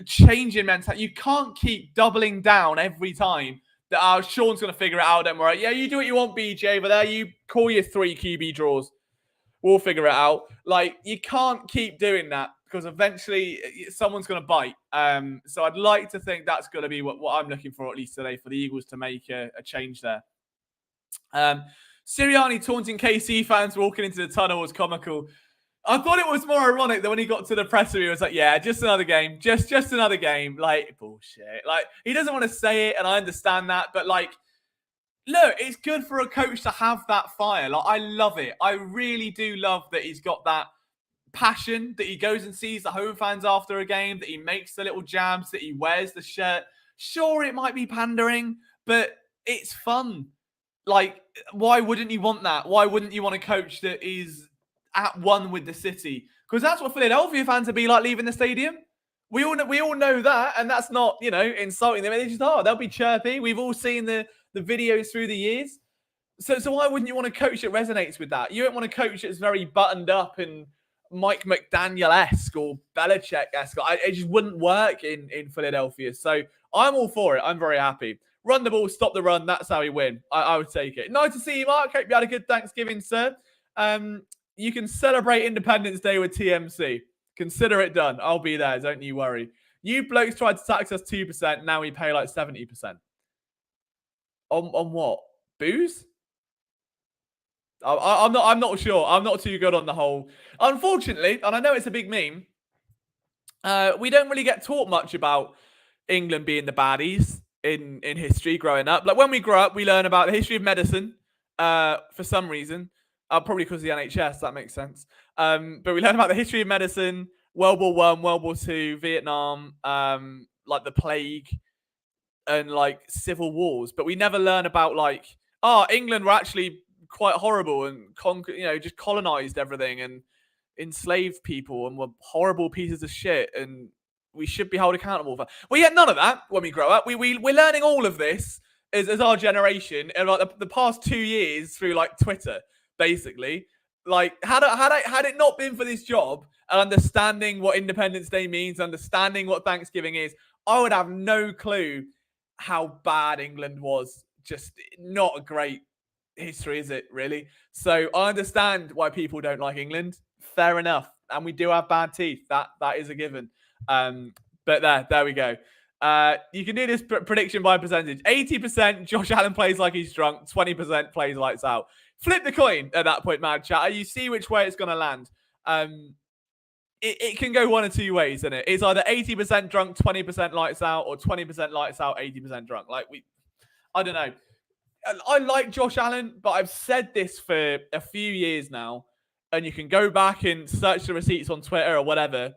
[SPEAKER 1] change in mentality. You can't keep doubling down every time that Sean's going to figure it out. Don't worry. Yeah, you do what you want, BJ, over there. You call your 3 QB draws. We'll figure it out. Like, you can't keep doing that because eventually someone's going to bite. So I'd like to think that's going to be what I'm looking for, at least today, for the Eagles to make a change there. Sirianni taunting KC fans walking into the tunnel was comical. I thought it was more ironic that when he got to the presser, he was like, yeah, just another game. Just another game. Like, bullshit. Like, he doesn't want to say it, and I understand that. But, like, look, it's good for a coach to have that fire. Like, I love it. I really do love that he's got that passion, that he goes and sees the home fans after a game, that he makes the little jabs, that he wears the shirt. Sure, it might be pandering, but it's fun. Like, why wouldn't you want that? Why wouldn't you want a coach that is at one with the city? Because that's what Philadelphia fans would be like leaving the stadium. We all know that, and that's not, insulting them. They just they'll be chirpy. We've all seen the videos through the years. So why wouldn't you want a coach that resonates with that? You don't want a coach that's very buttoned up and Mike McDaniel-esque or Belichick-esque. It just wouldn't work in Philadelphia. So I'm all for it. I'm very happy. Run the ball, stop the run. That's how we win. I would take it. Nice to see you, Mark. Hope you had a good Thanksgiving, sir. You can celebrate Independence Day with TMC. Consider it done. I'll be there. Don't you worry. You blokes tried to tax us 2%. Now we pay like 70%. On what? Booze? I'm not sure. I'm not too good on the whole. Unfortunately, and I know it's a big meme, we don't really get taught much about England being the baddies in history growing up. Like, when we grow up, we learn about the history of medicine for some reason. Probably because of the NHS, that makes sense. But we learn about the history of medicine, World War I, World War II, Vietnam, like the plague, and like civil wars. But we never learn about England were actually quite horrible and just colonized everything and enslaved people and were horrible pieces of shit, and we should be held accountable for. We get none of that when we grow up. We're learning all of this as our generation in like the past 2 years through like Twitter. Basically, like, had it not been for this job and understanding what Independence Day means, understanding what Thanksgiving is, I would have no clue how bad England was. Just not a great history, is it, really? So I understand why people don't like England. Fair enough. And we do have bad teeth. That is a given. But there we go. You can do this prediction by percentage. 80% Josh Allen plays like he's drunk. 20% plays lights out. Flip the coin at that point, Mad Chatter. You see which way it's going to land. It can go one of two ways, isn't it? It's either 80% drunk, 20% lights out, or 20% lights out, 80% drunk. I don't know. I like Josh Allen, but I've said this for a few years now, and you can go back and search the receipts on Twitter or whatever.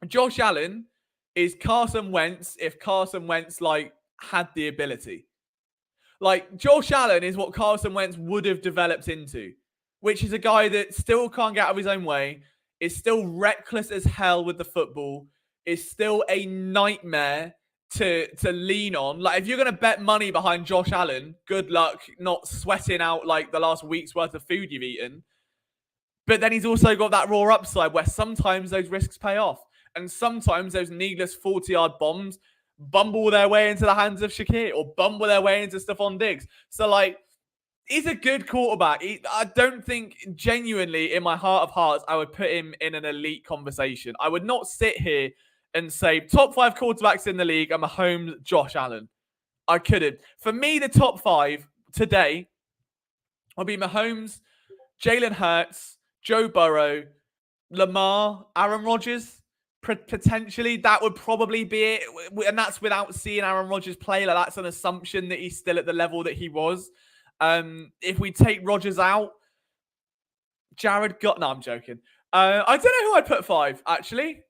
[SPEAKER 1] Josh Allen is Carson Wentz if Carson Wentz had the ability. Like, Josh Allen is what Carson Wentz would have developed into, which is a guy that still can't get out of his own way, is still reckless as hell with the football, is still a nightmare to lean on. Like, if you're going to bet money behind Josh Allen, good luck not sweating out like the last week's worth of food you've eaten. But then he's also got that raw upside where sometimes those risks pay off. And sometimes those needless 40-yard bombs bumble their way into the hands of Shakir or bumble their way into Stephon Diggs. So, He's a good quarterback. I don't think, genuinely, in my heart of hearts, I would put him in an elite conversation. I would not sit here and say top 5 quarterbacks in the league are Mahomes, Josh Allen. I couldn't. For me, the top 5 today would be Mahomes, Jalen Hurts, Joe Burrow, Lamar, Aaron Rodgers. Potentially, that would probably be it. And that's without seeing Aaron Rodgers play. Like, that's an assumption that he's still at the level that he was. If we take Rodgers out, Jared Goff. No, I'm joking. I don't know who I'd put 5, actually.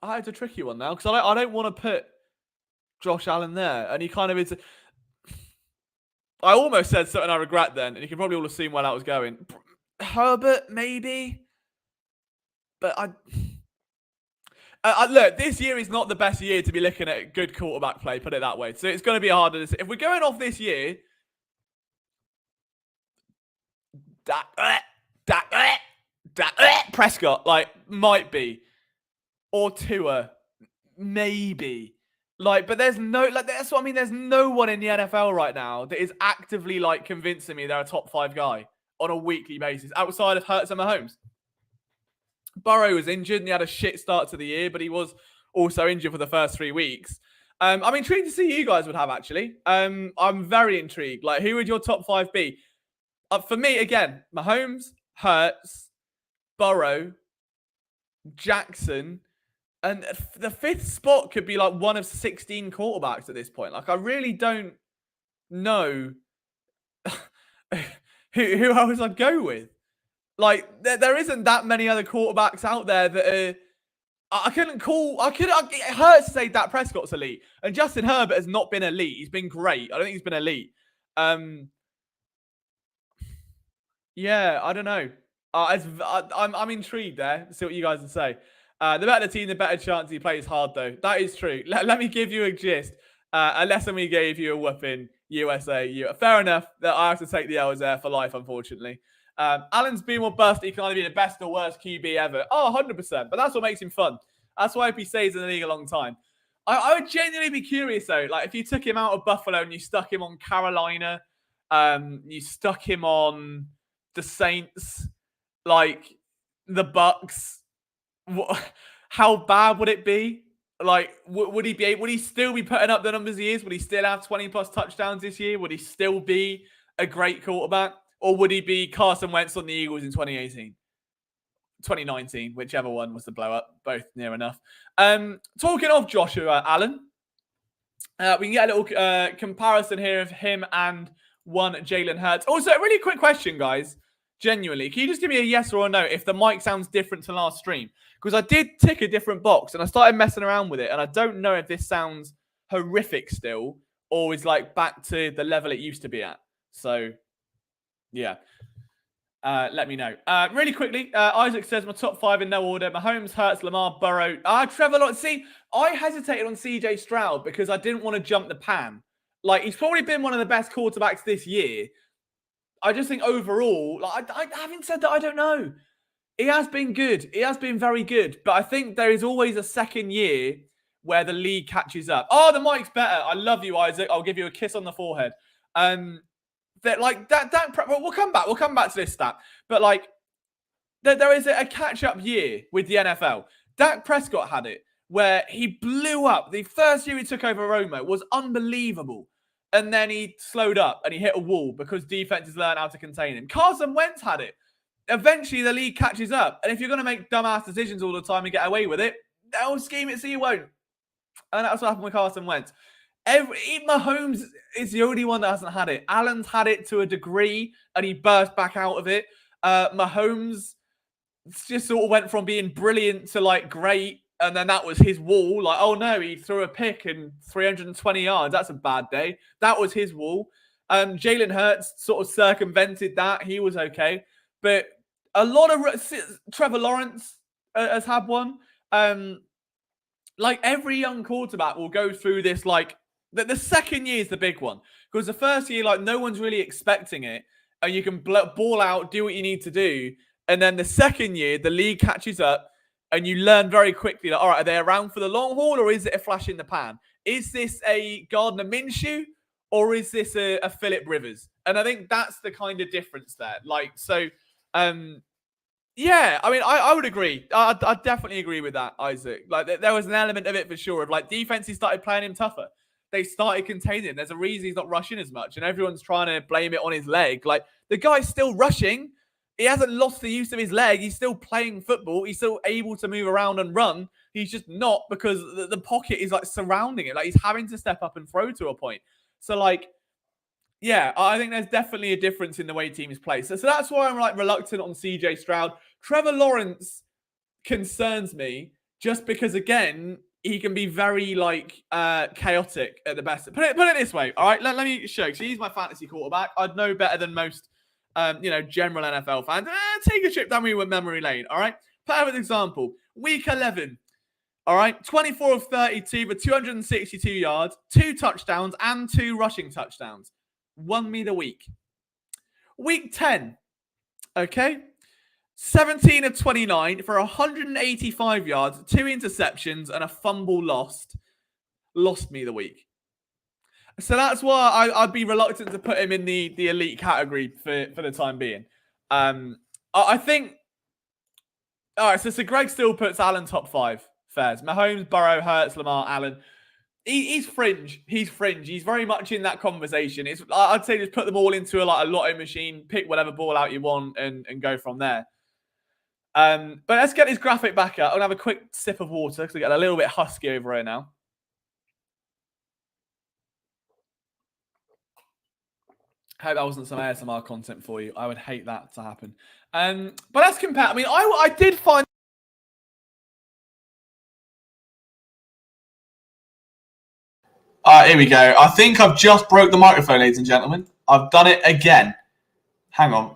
[SPEAKER 1] It's a tricky one now because I don't want to put Josh Allen there. And he kind of is. I almost said something I regret then, and you can probably all have seen where that was going. Herbert, maybe. But look, this year is not the best year to be looking at good quarterback play, put it that way. So it's going to be harder. If we're going off this year, Prescott, might be. Or Tua, maybe. But there's no, that's what I mean. There's no one in the NFL right now that is actively, convincing me they're a top 5 guy on a weekly basis outside of Hurts and Mahomes. Burrow was injured and he had a shit start to the year, but he was also injured for the first 3 weeks. I'm intrigued to see who you guys would have, actually. I'm very intrigued. Who would your top 5 be? For me, again, Mahomes, Hurts, Burrow, Jackson, and the 5th spot could be one of 16 quarterbacks at this point. I really don't know who else I'd go with. There isn't that many other quarterbacks out there that are. It hurts to say Dak Prescott's elite, and Justin Herbert has not been elite. He's been great. I don't think he's been elite. Yeah, I don't know. I'm intrigued there. See what you guys would say. The better the team, the better chance he plays hard, though. That is true. Let me give you a gist. Unless we gave you a whooping, USA. Fair enough that I have to take the L's there for life, unfortunately. Allen's been more bust. He can either be the best or worst QB ever. Oh, 100%. But that's what makes him fun. That's why he stays in the league a long time. I would genuinely be curious, though. If you took him out of Buffalo and you stuck him on Carolina, you stuck him on the Saints, the Bucks, how bad would it be? Would he still be putting up the numbers he is? Would he still have 20+ touchdowns this year? Would he still be a great quarterback? Or would he be Carson Wentz on the Eagles in 2018? 2019, whichever one was the blow up, both near enough. Talking of Joshua Allen, we can get a little comparison here of him and one Jalen Hurts. Also, a really quick question, guys. Genuinely, can you just give me a yes or a no if the mic sounds different to last stream? Because I did tick a different box and I started messing around with it, and I don't know if this sounds horrific still or is back to the level it used to be at. So, yeah. Let me know. Really quickly, Isaac says my top 5 in no order: Mahomes, Hurts, Lamar, Burrow. Trevor Lawrence. See, I hesitated on CJ Stroud because I didn't want to jump the pan. He's probably been one of the best quarterbacks this year. I just think overall, I having said that, I don't know. He has been good. He has been very good. But I think there is always a second year where the league catches up. Oh, the mic's better. I love you, Isaac. I'll give you a kiss on the forehead. We'll come back. We'll come back to this stat. But there is a catch-up year with the NFL. Dak Prescott had it where he blew up. The first year he took over Romo was unbelievable. And then he slowed up and he hit a wall because defenses learn how to contain him. Carson Wentz had it. Eventually, the league catches up. And if you're going to make dumbass decisions all the time and get away with it, they'll scheme it so you won't. And that's what happened with Carson Wentz. Mahomes is the only one that hasn't had it. Allen's had it to a degree, and he burst back out of it. Mahomes just sort of went from being brilliant to great, and then that was his wall. Oh no, he threw a pick and 320 yards. That's a bad day. That was his wall. Jalen Hurts sort of circumvented that. He was okay. But a lot of Trevor Lawrence has had one. Every young quarterback will go through this, the second year is the big one. Because the first year, no one's really expecting it. And you can ball out, do what you need to do. And then the second year, the league catches up. And you learn very quickly, all right, are they around for the long haul or is it a flash in the pan? Is this a Gardner Minshew or is this a Philip Rivers? And I think that's the kind of difference there. Like, so, yeah, I mean, I would agree. I definitely agree with that, Isaac. Like, there was an element of it for sure of like defenses started playing him tougher. They started containing him. There's a reason he's not rushing as much, and everyone's trying to blame it on his leg. Like, the guy's still rushing. He hasn't lost the use of his leg. He's still playing football. He's still able to move around and run. He's just not, because the pocket is like surrounding it. Like, he's having to step up and throw to a point. So, like, yeah, I think there's definitely a difference in the way teams play. So that's why I'm like reluctant on CJ Stroud. Trevor Lawrence concerns me just because, again, he can be very like chaotic at the best. Put it this way, all right? Let me show you. So he's my fantasy quarterback. I'd know better than most, general NFL fans. Take a trip down memory lane, all right? Perfect example. Week 11. All right, 24 of 32 for 262 yards, 2 touchdowns, and 2 rushing touchdowns. Won me the week. Week 10, okay? 17 of 29 for 185 yards, 2 interceptions, and a fumble lost. Lost me the week. So that's why I'd be reluctant to put him in the elite category for the time being. I think... All right, so Greg still puts Allen top 5. Fairs. Mahomes, Burrow, Hurts, Lamar, Allen. He's fringe. He's fringe. He's very much in that conversation. I'd say just put them all into a lotto machine, pick whatever ball out you want, and go from there. But let's get this graphic back up. I'm going to have a quick sip of water because I get a little bit husky over here now. Hope that wasn't some ASMR content for you. I would hate that to happen. But let's compare. I mean, I did find... Here we go. I think I've just broke the microphone, ladies and gentlemen. I've done it again. Hang on.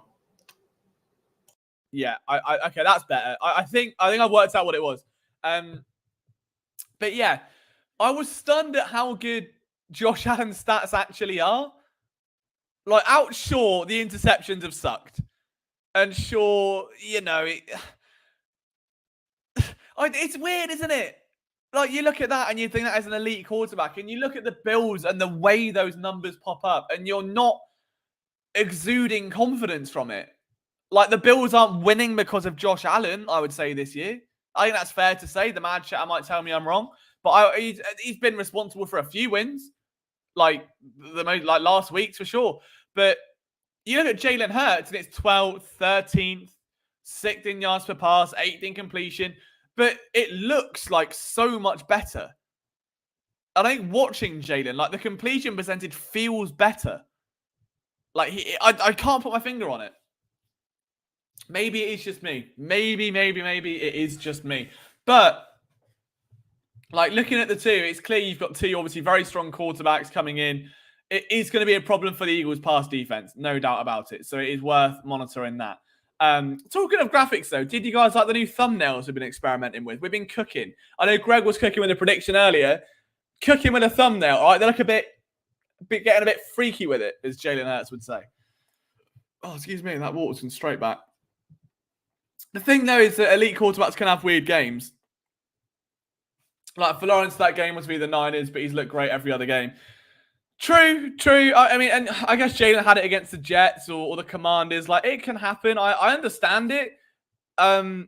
[SPEAKER 1] Yeah, okay, that's better. I think I've worked out what it was. But yeah, I was stunned at how good Josh Allen's stats actually are. Like, sure, the interceptions have sucked. And sure, it's weird, isn't it? Like, you look at that and you think that as an elite quarterback, and you look at the Bills and the way those numbers pop up, and you're not exuding confidence from it. Like, the Bills aren't winning because of Josh Allen, I would say, this year. I think that's fair to say. The mad chatter might tell me I'm wrong, but he's been responsible for a few wins, like last week's for sure. But you look at Jalen Hurts, and it's 12th, 13th, 6th in yards per pass, 8th in completion. But it looks like so much better. I think watching Jalen, like, the completion percentage feels better. Like, I can't put my finger on it. Maybe it is just me. Maybe it is just me. But, like, looking at the two, it's clear you've got two obviously very strong quarterbacks coming in. It is going to be a problem for the Eagles' pass defense, no doubt about it. So it is worth monitoring that. Talking of graphics, though, did you guys like the new thumbnails we've been experimenting with? We've been cooking. I know Greg was cooking with a prediction earlier. Cooking with a thumbnail, all right? They look getting a bit freaky with it, as Jalen Hurts would say. Oh, excuse me, that water's gone straight back. The thing, though, is that elite quarterbacks can have weird games. Like, for Lawrence, that game was the Niners, but he's looked great every other game. True. I mean, and I guess Jalen had it against the Jets or the Commanders. Like, it can happen. I understand it. I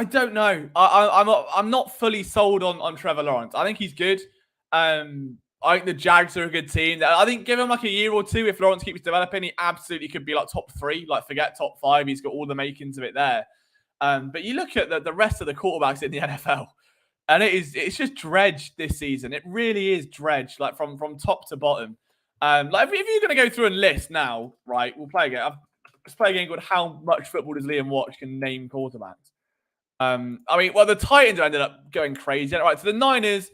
[SPEAKER 1] don't know. I'm not fully sold on Trevor Lawrence. I think he's good. I think the Jags are a good team. I think give him like a year or two, if Lawrence keeps developing, he absolutely could be like top 3. Like, forget top 5. He's got all the makings of it there. But you look at the rest of the quarterbacks in the NFL. And it's just dredged this season. It really is dredged, like from top to bottom. Like, if you're going to go through and list now, right, we'll play a game. Let's play a game called How Much Football Does Liam Watch Can Name Quarterbacks. I mean, well, the Titans ended up going crazy. Right, so the Niners,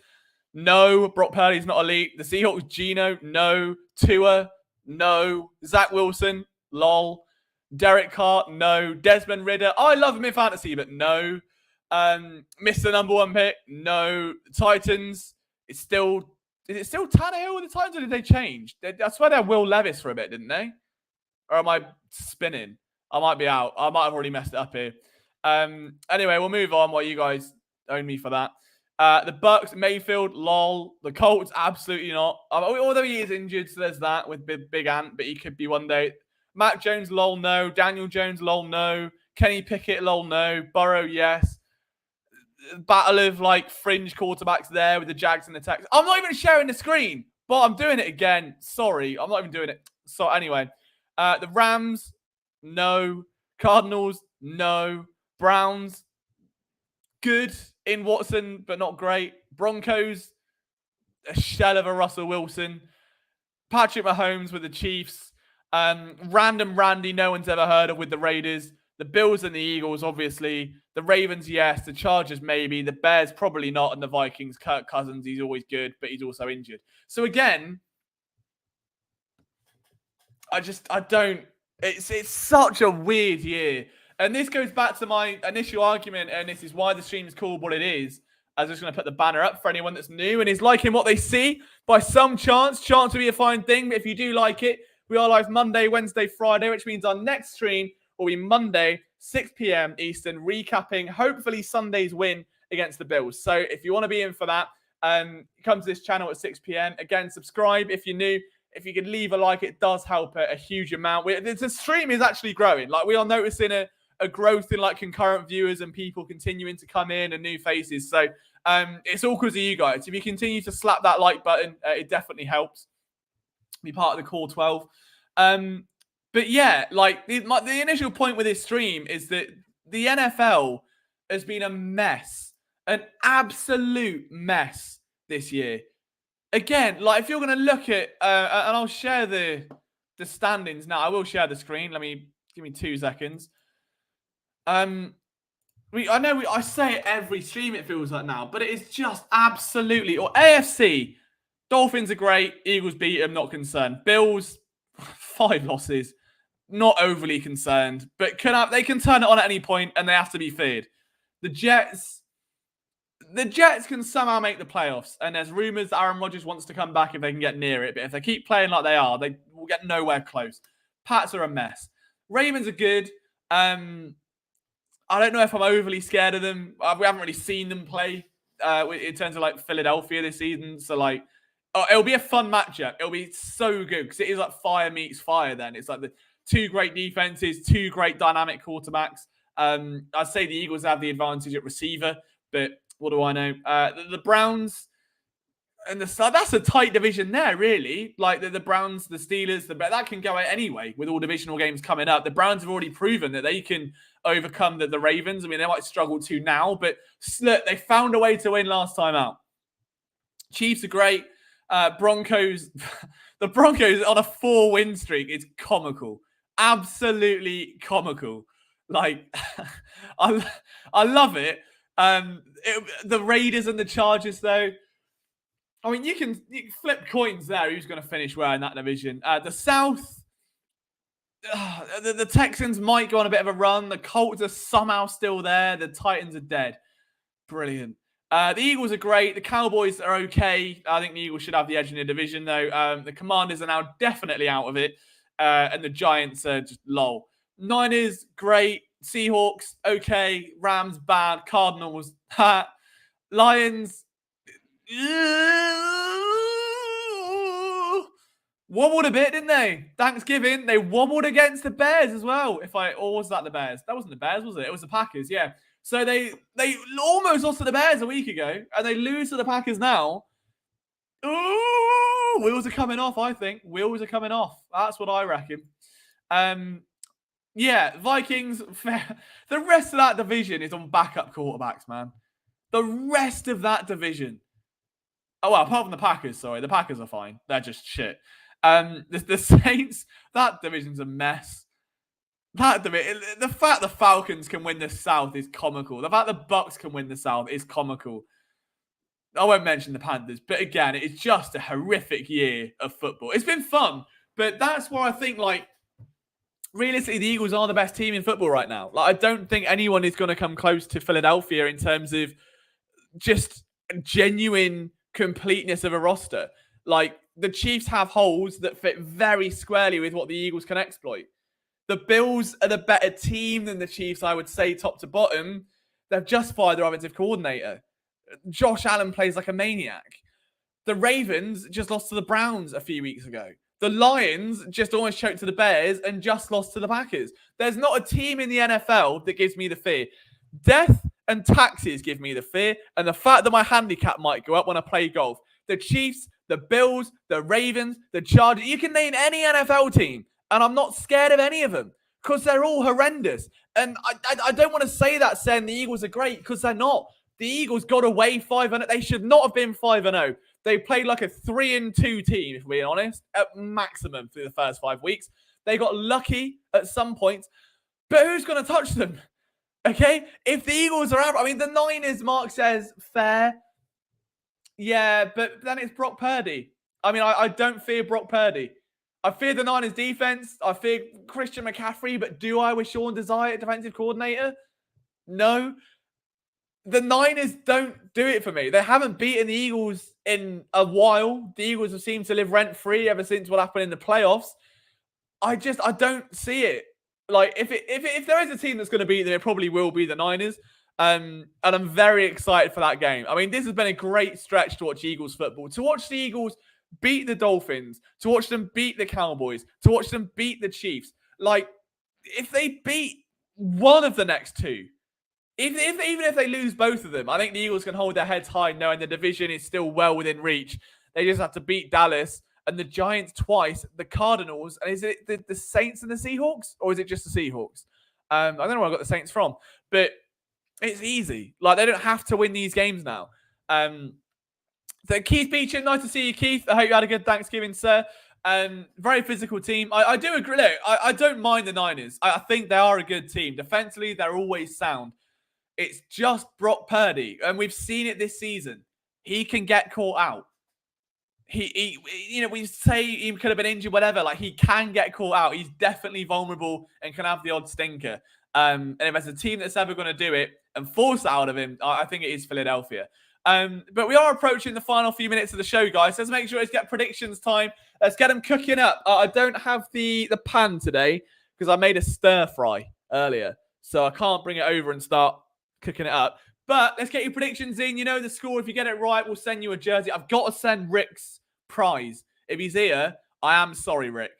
[SPEAKER 1] no. Brock Purdy's not elite. The Seahawks, Geno, no. Tua, no. Zach Wilson, lol. Derek Carr, no. Desmond Ridder, I love him in fantasy, but no. Missed the number 1 pick. No. Titans. Is it still Tannehill with the Titans, or did they change? I swear they had Will Levis for a bit, didn't they? Or am I spinning? I might be out. I might have already messed it up here. Anyway, we'll move on while you guys own me for that. The Bucks, Mayfield, lol. The Colts, absolutely not. Although he is injured, so there's that with Big Ant, but he could be one day. Mac Jones, lol, no. Daniel Jones, lol, no. Kenny Pickett, lol, no. Burrow, yes. Battle of like fringe quarterbacks there with the Jags and the Texans. I'm not even sharing the screen, but I'm doing it again. Sorry, I'm not even doing it. So anyway, the Rams, no. Cardinals, no. Browns, good in Watson, but not great. Broncos, a shell of a Russell Wilson. Patrick Mahomes with the Chiefs. Random Randy, no one's ever heard of with the Raiders. The Bills and the Eagles, obviously. The Ravens, yes. The Chargers, maybe. The Bears, probably not. And the Vikings, Kirk Cousins, he's always good, but he's also injured. So again, I don't. It's such a weird year. And this goes back to my initial argument, and this is why the stream's called what it is. I was just going to put the banner up for anyone that's new and is liking what they see. By some chance will be a fine thing. But if you do like it, we are live Monday, Wednesday, Friday, which means our next stream will be Monday, 6 p.m. Eastern, recapping hopefully Sunday's win against the Bills. So if you want to be in for that, come to this channel at 6 p.m. Again, subscribe if you're new. If you could leave a like, it does help a huge amount. The stream is actually growing. Like, we are noticing a growth in like concurrent viewers and people continuing to come in and new faces. So it's all because of you guys. If you continue to slap that like button, it definitely helps. Be part of the core 12. But yeah, like the initial point with this stream is that the NFL has been a mess, an absolute mess this year. Again, like if you're going to look at, and I'll share the standings now. I will share the screen. Give me 2 seconds. I say it every stream, it feels like now, but it is just absolutely, or AFC, Dolphins are great, Eagles beat them, not concerned. Bills, 5 losses, not overly concerned, but they can turn it on at any point and they have to be feared. The Jets can somehow make the playoffs, and there's rumors that Aaron Rodgers wants to come back if they can get near it, but if they keep playing like they are, they will get nowhere close. Pats are a mess. Ravens are good. I don't know if I'm overly scared of them. We haven't really seen them play in terms of like Philadelphia this season. So like, it'll be a fun matchup. It'll be so good because it is like fire meets fire then. It's like the 2 great defenses, 2 great dynamic quarterbacks. I'd say the Eagles have the advantage at receiver, but what do I know? The Browns and that's a tight division there, really. Like the Browns, the Steelers, that can go out anyway with all divisional games coming up. The Browns have already proven that they can overcome the Ravens. I mean, they might struggle to now, but look, they found a way to win last time out. Chiefs are great. Broncos, the Broncos on a 4-win streak is comical. Absolutely comical. Like, I love it. The Raiders and the Chargers, though. I mean, you can flip coins there. Who's going to finish where in that division? The South, the Texans might go on a bit of a run. The Colts are somehow still there. The Titans are dead. Brilliant. The Eagles are great. The Cowboys are okay. I think the Eagles should have the edge in the division, though. The Commanders are now definitely out of it. And the Giants are just lol. Niners, great. Seahawks, okay. Rams, bad. Cardinals, ha. Lions, wobbled a bit, didn't they? Thanksgiving, they wobbled against the Bears as well. Or was that the Bears? That wasn't the Bears, was it? It was the Packers, yeah. So they almost lost to the Bears a week ago, and they lose to the Packers now. Ooh, wheels are coming off, I think. Wheels are coming off. That's what I reckon. Yeah, Vikings, the rest of that division is on backup quarterbacks, man. The rest of that division. Oh, well, apart from the Packers, sorry. The Packers are fine. They're just shit. The Saints, that division's a mess. The fact the Falcons can win the South is comical. The fact the Bucks can win the South is comical. I won't mention the Panthers, but again, it's just a horrific year of football. It's been fun, but that's why I think, like, realistically, the Eagles are the best team in football right now. Like, I don't think anyone is going to come close to Philadelphia in terms of just genuine completeness of a roster. Like, the Chiefs have holes that fit very squarely with what the Eagles can exploit. The Bills are the better team than the Chiefs, I would say, top to bottom. They've just fired their offensive coordinator. Josh Allen plays like a maniac. The Ravens just lost to the Browns a few weeks ago. The Lions just almost choked to the Bears and just lost to the Packers. There's not a team in the NFL that gives me the fear. Death and taxes give me the fear, and the fact that my handicap might go up when I play golf. The Chiefs, the Bills, the Ravens, the Chargers. You can name any NFL team, and I'm not scared of any of them because they're all horrendous. And I don't want to say that saying the Eagles are great because they're not. The Eagles got away 5-0. They should not have been 5-0. They played like a 3-2 team, if we're honest, at maximum through the first 5 weeks. They got lucky at some points, but who's going to touch them? Okay? If the Eagles are out, I mean, the Niners, Mark says, fair. Yeah, but then it's Brock Purdy. I mean, I don't fear Brock Purdy. I fear the Niners defense. I fear Christian McCaffrey, but do I with Sean Desai, defensive coordinator? No. The Niners don't do it for me. They haven't beaten the Eagles in a while. The Eagles have seemed to live rent-free ever since what happened in the playoffs. I don't see it. Like, if there is a team that's going to beat them, it probably will be the Niners. And I'm very excited for that game. I mean, this has been a great stretch to watch Eagles football. To watch the Eagles beat the Dolphins, to watch them beat the Cowboys, to watch them beat the Chiefs. Like, if they beat one of the next two, even if they lose both of them, I think the Eagles can hold their heads high knowing the division is still well within reach. They just have to beat Dallas and the Giants twice, the Cardinals, and is it the Saints and the Seahawks? Or is it just the Seahawks? I don't know where I got the Saints from, but it's easy. Like, they don't have to win these games now. So Keith Beecham, nice to see you, Keith. I hope you had a good Thanksgiving, sir. Very physical team. I do agree. Look, I don't mind the Niners. I think they are a good team. Defensively, they're always sound. It's just Brock Purdy, and we've seen it this season. He can get caught out. He we say he could have been injured, whatever. Like, he can get caught out. He's definitely vulnerable and can have the odd stinker. And if there's a team that's ever going to do it and force it out of him, I think it is Philadelphia. But we are approaching the final few minutes of the show, guys. So let's make sure it's get predictions time. Let's get them cooking up. I don't have the pan today because I made a stir fry earlier, so I can't bring it over and start cooking it up. But let's get your predictions in. You know the score. If you get it right, we'll send you a jersey. I've got to send Rick's prize. If he's here, I am sorry, Rick.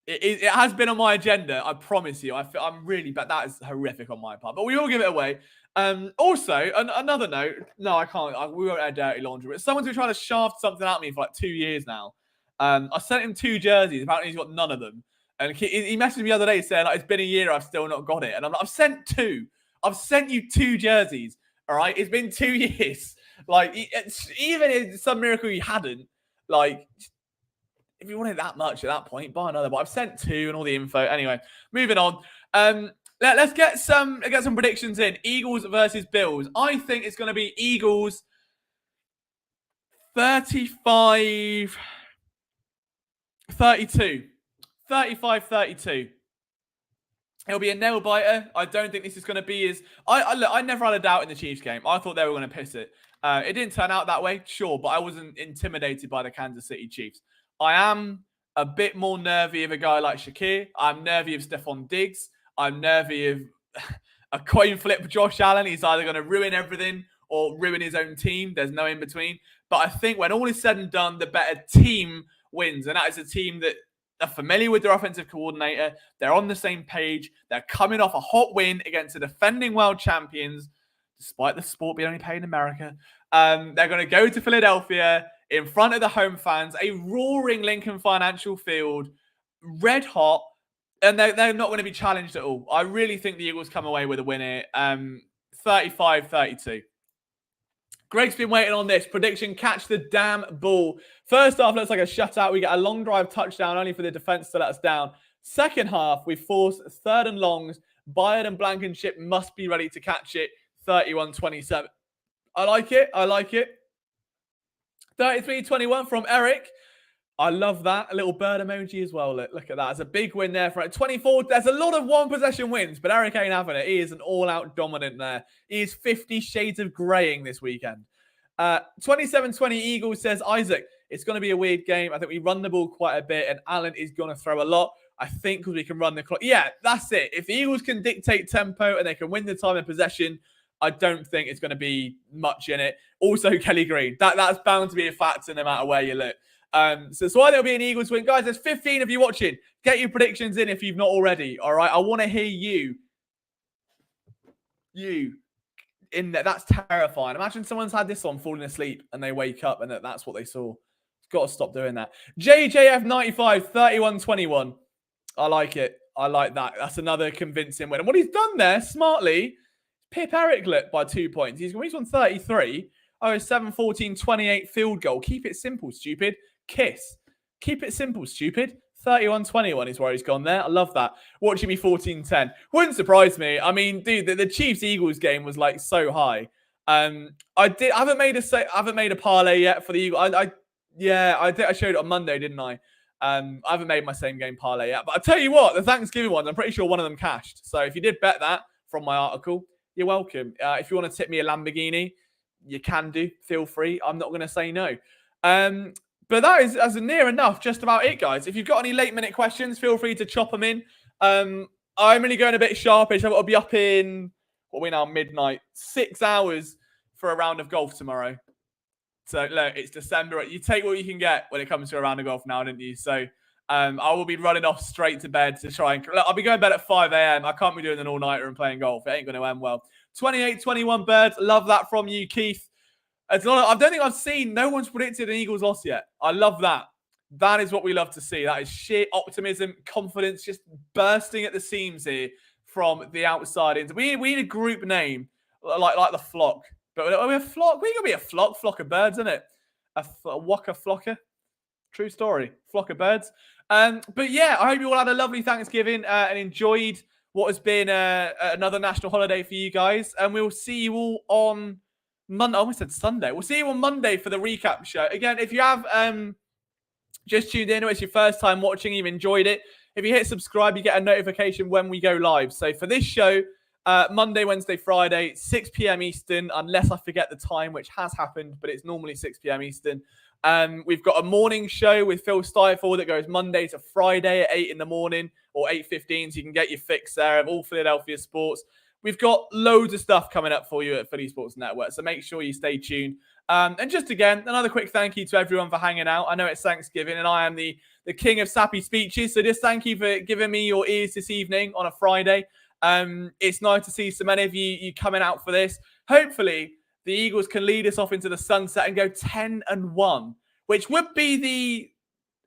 [SPEAKER 1] It has been on my agenda. I promise you. I'm really bad. That is horrific on my part. But we will give it away. Also, another note. No, I can't. We won't air dirty laundry. But someone's been trying to shaft something at me for like 2 years now. I sent him 2 jerseys. Apparently, he's got none of them. And he messaged me the other day saying, like, it's been a year. I've still not got it. And I'm like, I've sent 2. I've sent you 2 jerseys. All right. It's been 2 years. Like, even if some miracle you hadn't, like, if you wanted that much at that point, buy another. But I've sent 2 and all the info. Anyway, moving on. Let's get some predictions in. Eagles versus Bills. I think it's going to be Eagles 35-32. 35-32. It'll be a nail biter. I don't think this is going to be as... I never had a doubt in the Chiefs game. I thought they were going to piss it. It didn't turn out that way, sure, but I wasn't intimidated by the Kansas City Chiefs. I am a bit more nervy of a guy like Shakir. I'm nervy of Stephon Diggs. I'm nervy of a coin flip Josh Allen. He's either going to ruin everything or ruin his own team. There's no in between. But I think when all is said and done, the better team wins. And that is a team that are familiar with their offensive coordinator. They're on the same page. They're coming off a hot win against the defending world champions, despite the sport being only played in America. They're going to go to Philadelphia in front of the home fans, a roaring Lincoln Financial Field, red hot, and they're not going to be challenged at all. I really think the Eagles come away with a win here, 35-32. Greg's been waiting on this. Prediction, catch the damn ball. First half looks like a shutout. We get a long drive touchdown only for the defense to let us down. Second half, we force 3rd and longs. Byard and Blankenship must be ready to catch it. 31-27. I like it. 33-21 from Eric. I love that. A little bird emoji as well. Look at that. It's a big win there for it. 24. There's a lot of one-possession wins, but Eric ain't having it. He is an all-out dominant there. He is 50 shades of graying this weekend. 27-20 Eagles, says Isaac. It's going to be a weird game. I think we run the ball quite a bit, and Allen is going to throw a lot. I think because we can run the clock. Yeah, that's it. If the Eagles can dictate tempo and they can win the time of possession, I don't think it's going to be much in it. Also, Kelly Green. That's bound to be a factor no matter where you look. So I think it'll be an Eagles win. Guys, there's 15 of you watching. Get your predictions in if you've not already. All right. I want to hear you in there. That's terrifying. Imagine someone's had this on falling asleep and they wake up and that's what they saw. Got to stop doing that. JJF95, 31-21. I like it. I like that. That's another convincing win. And what he's done there, smartly, Pip Ericlet by 2 points. He's on 33. Oh, 7-14-28 field goal. Keep it simple, stupid. Kiss. Keep it simple, stupid. 31-21 is where he's gone there. I love that. Watching me 14-10. Wouldn't surprise me. I mean, dude, the Chiefs-Eagles game was like so high. I haven't made a parlay yet for the Eagles. I showed it on Monday, didn't I? I haven't made my same game parlay yet. But I tell you what, the Thanksgiving ones, I'm pretty sure one of them cashed. So if you did bet that from my article, you're welcome. If you want to tip me a Lamborghini, you can do. Feel free. I'm not going to say no. But that is as near enough just about it, guys. If you've got any late-minute questions, feel free to chop them in. I'm really going a bit sharpish. I've got to be up in, what are we now, midnight, 6 hours for a round of golf tomorrow. So, look, it's December. You take what you can get when it comes to a round of golf now, didn't you? So, I will be running off straight to bed to try and... Look, I'll be going to bed at 5 a.m. I can't be doing an all-nighter and playing golf. It ain't going to end well. 28-21 birds. Love that from you, Keith. I don't think I've seen... No one's predicted an Eagles loss yet. I love that. That is what we love to see. That is sheer optimism, confidence, just bursting at the seams here from the outside. We need a group name like the flock. But we're a flock. We're going to be a flock of birds, isn't it? A waka flocker. True story. Flock of birds. But yeah, I hope you all had a lovely Thanksgiving and enjoyed what has been another national holiday for you guys. And we'll see you all on Monday. I almost said Sunday. We'll see you on Monday for the recap show. Again, if you have just tuned in or it's your first time watching, you've enjoyed it, if you hit subscribe, you get a notification when we go live. So for this show, Monday, Wednesday, Friday, 6 p.m. Eastern, unless I forget the time, which has happened, but it's normally 6 p.m. Eastern. We've got a morning show with Phil Stifle that goes Monday to Friday at 8 in the morning or 8:15, so you can get your fix there of all Philadelphia sports. We've got loads of stuff coming up for you at Philly Sports Network, so make sure you stay tuned. And just again, another quick thank you to everyone for hanging out. I know it's Thanksgiving, and I am the king of sappy speeches, so just thank you for giving me your ears this evening on a Friday. It's nice to see so many of you coming out for this. Hopefully, the Eagles can lead us off into the sunset and go 10-1, which would be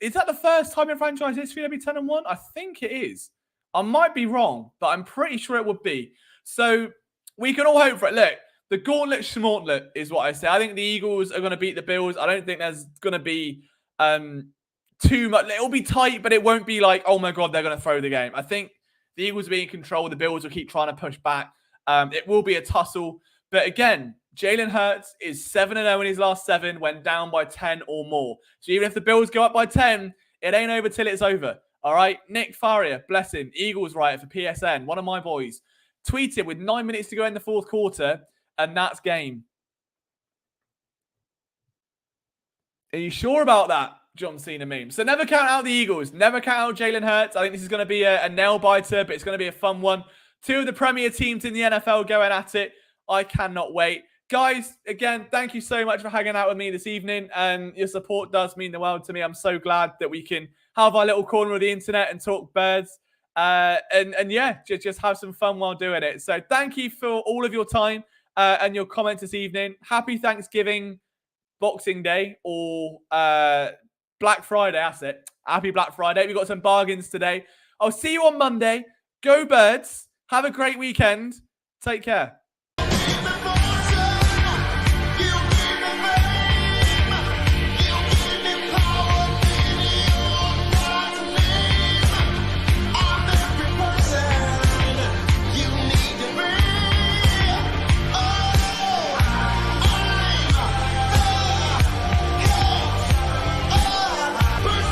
[SPEAKER 1] is that the first time in franchise history they'll be 10-1? I think it is. I might be wrong, but I'm pretty sure it would be. So we can all hope for it. Look, the gauntlet schmauntlet is what I say. I think the Eagles are going to beat the Bills. I don't think there's going to be too much. It'll be tight, but it won't be like, oh my God, they're going to throw the game. I think the Eagles will be in control. The Bills will keep trying to push back. It will be a tussle. But again, Jalen Hurts is 7-0 in his last 7, went down by 10 or more. So even if the Bills go up by 10, it ain't over till it's over. All right? Nick Faria, bless him, Eagles writer for PSN, one of my boys, tweeted with 9 minutes to go in the fourth quarter, and that's game. Are you sure about that, John Cena meme? So never count out the Eagles. Never count out Jalen Hurts. I think this is going to be a nail-biter, but it's going to be a fun one. 2 of the premier teams in the NFL going at it. I cannot wait. Guys, again, thank you so much for hanging out with me this evening. Your support does mean the world to me. I'm so glad that we can have our little corner of the internet and talk birds. And yeah, just have some fun while doing it. So thank you for all of your time and your comments this evening. Happy Thanksgiving, Boxing Day, or Black Friday. That's it. Happy Black Friday. We've got some bargains today. I'll see you on Monday. Go Birds. Have a great weekend. Take care.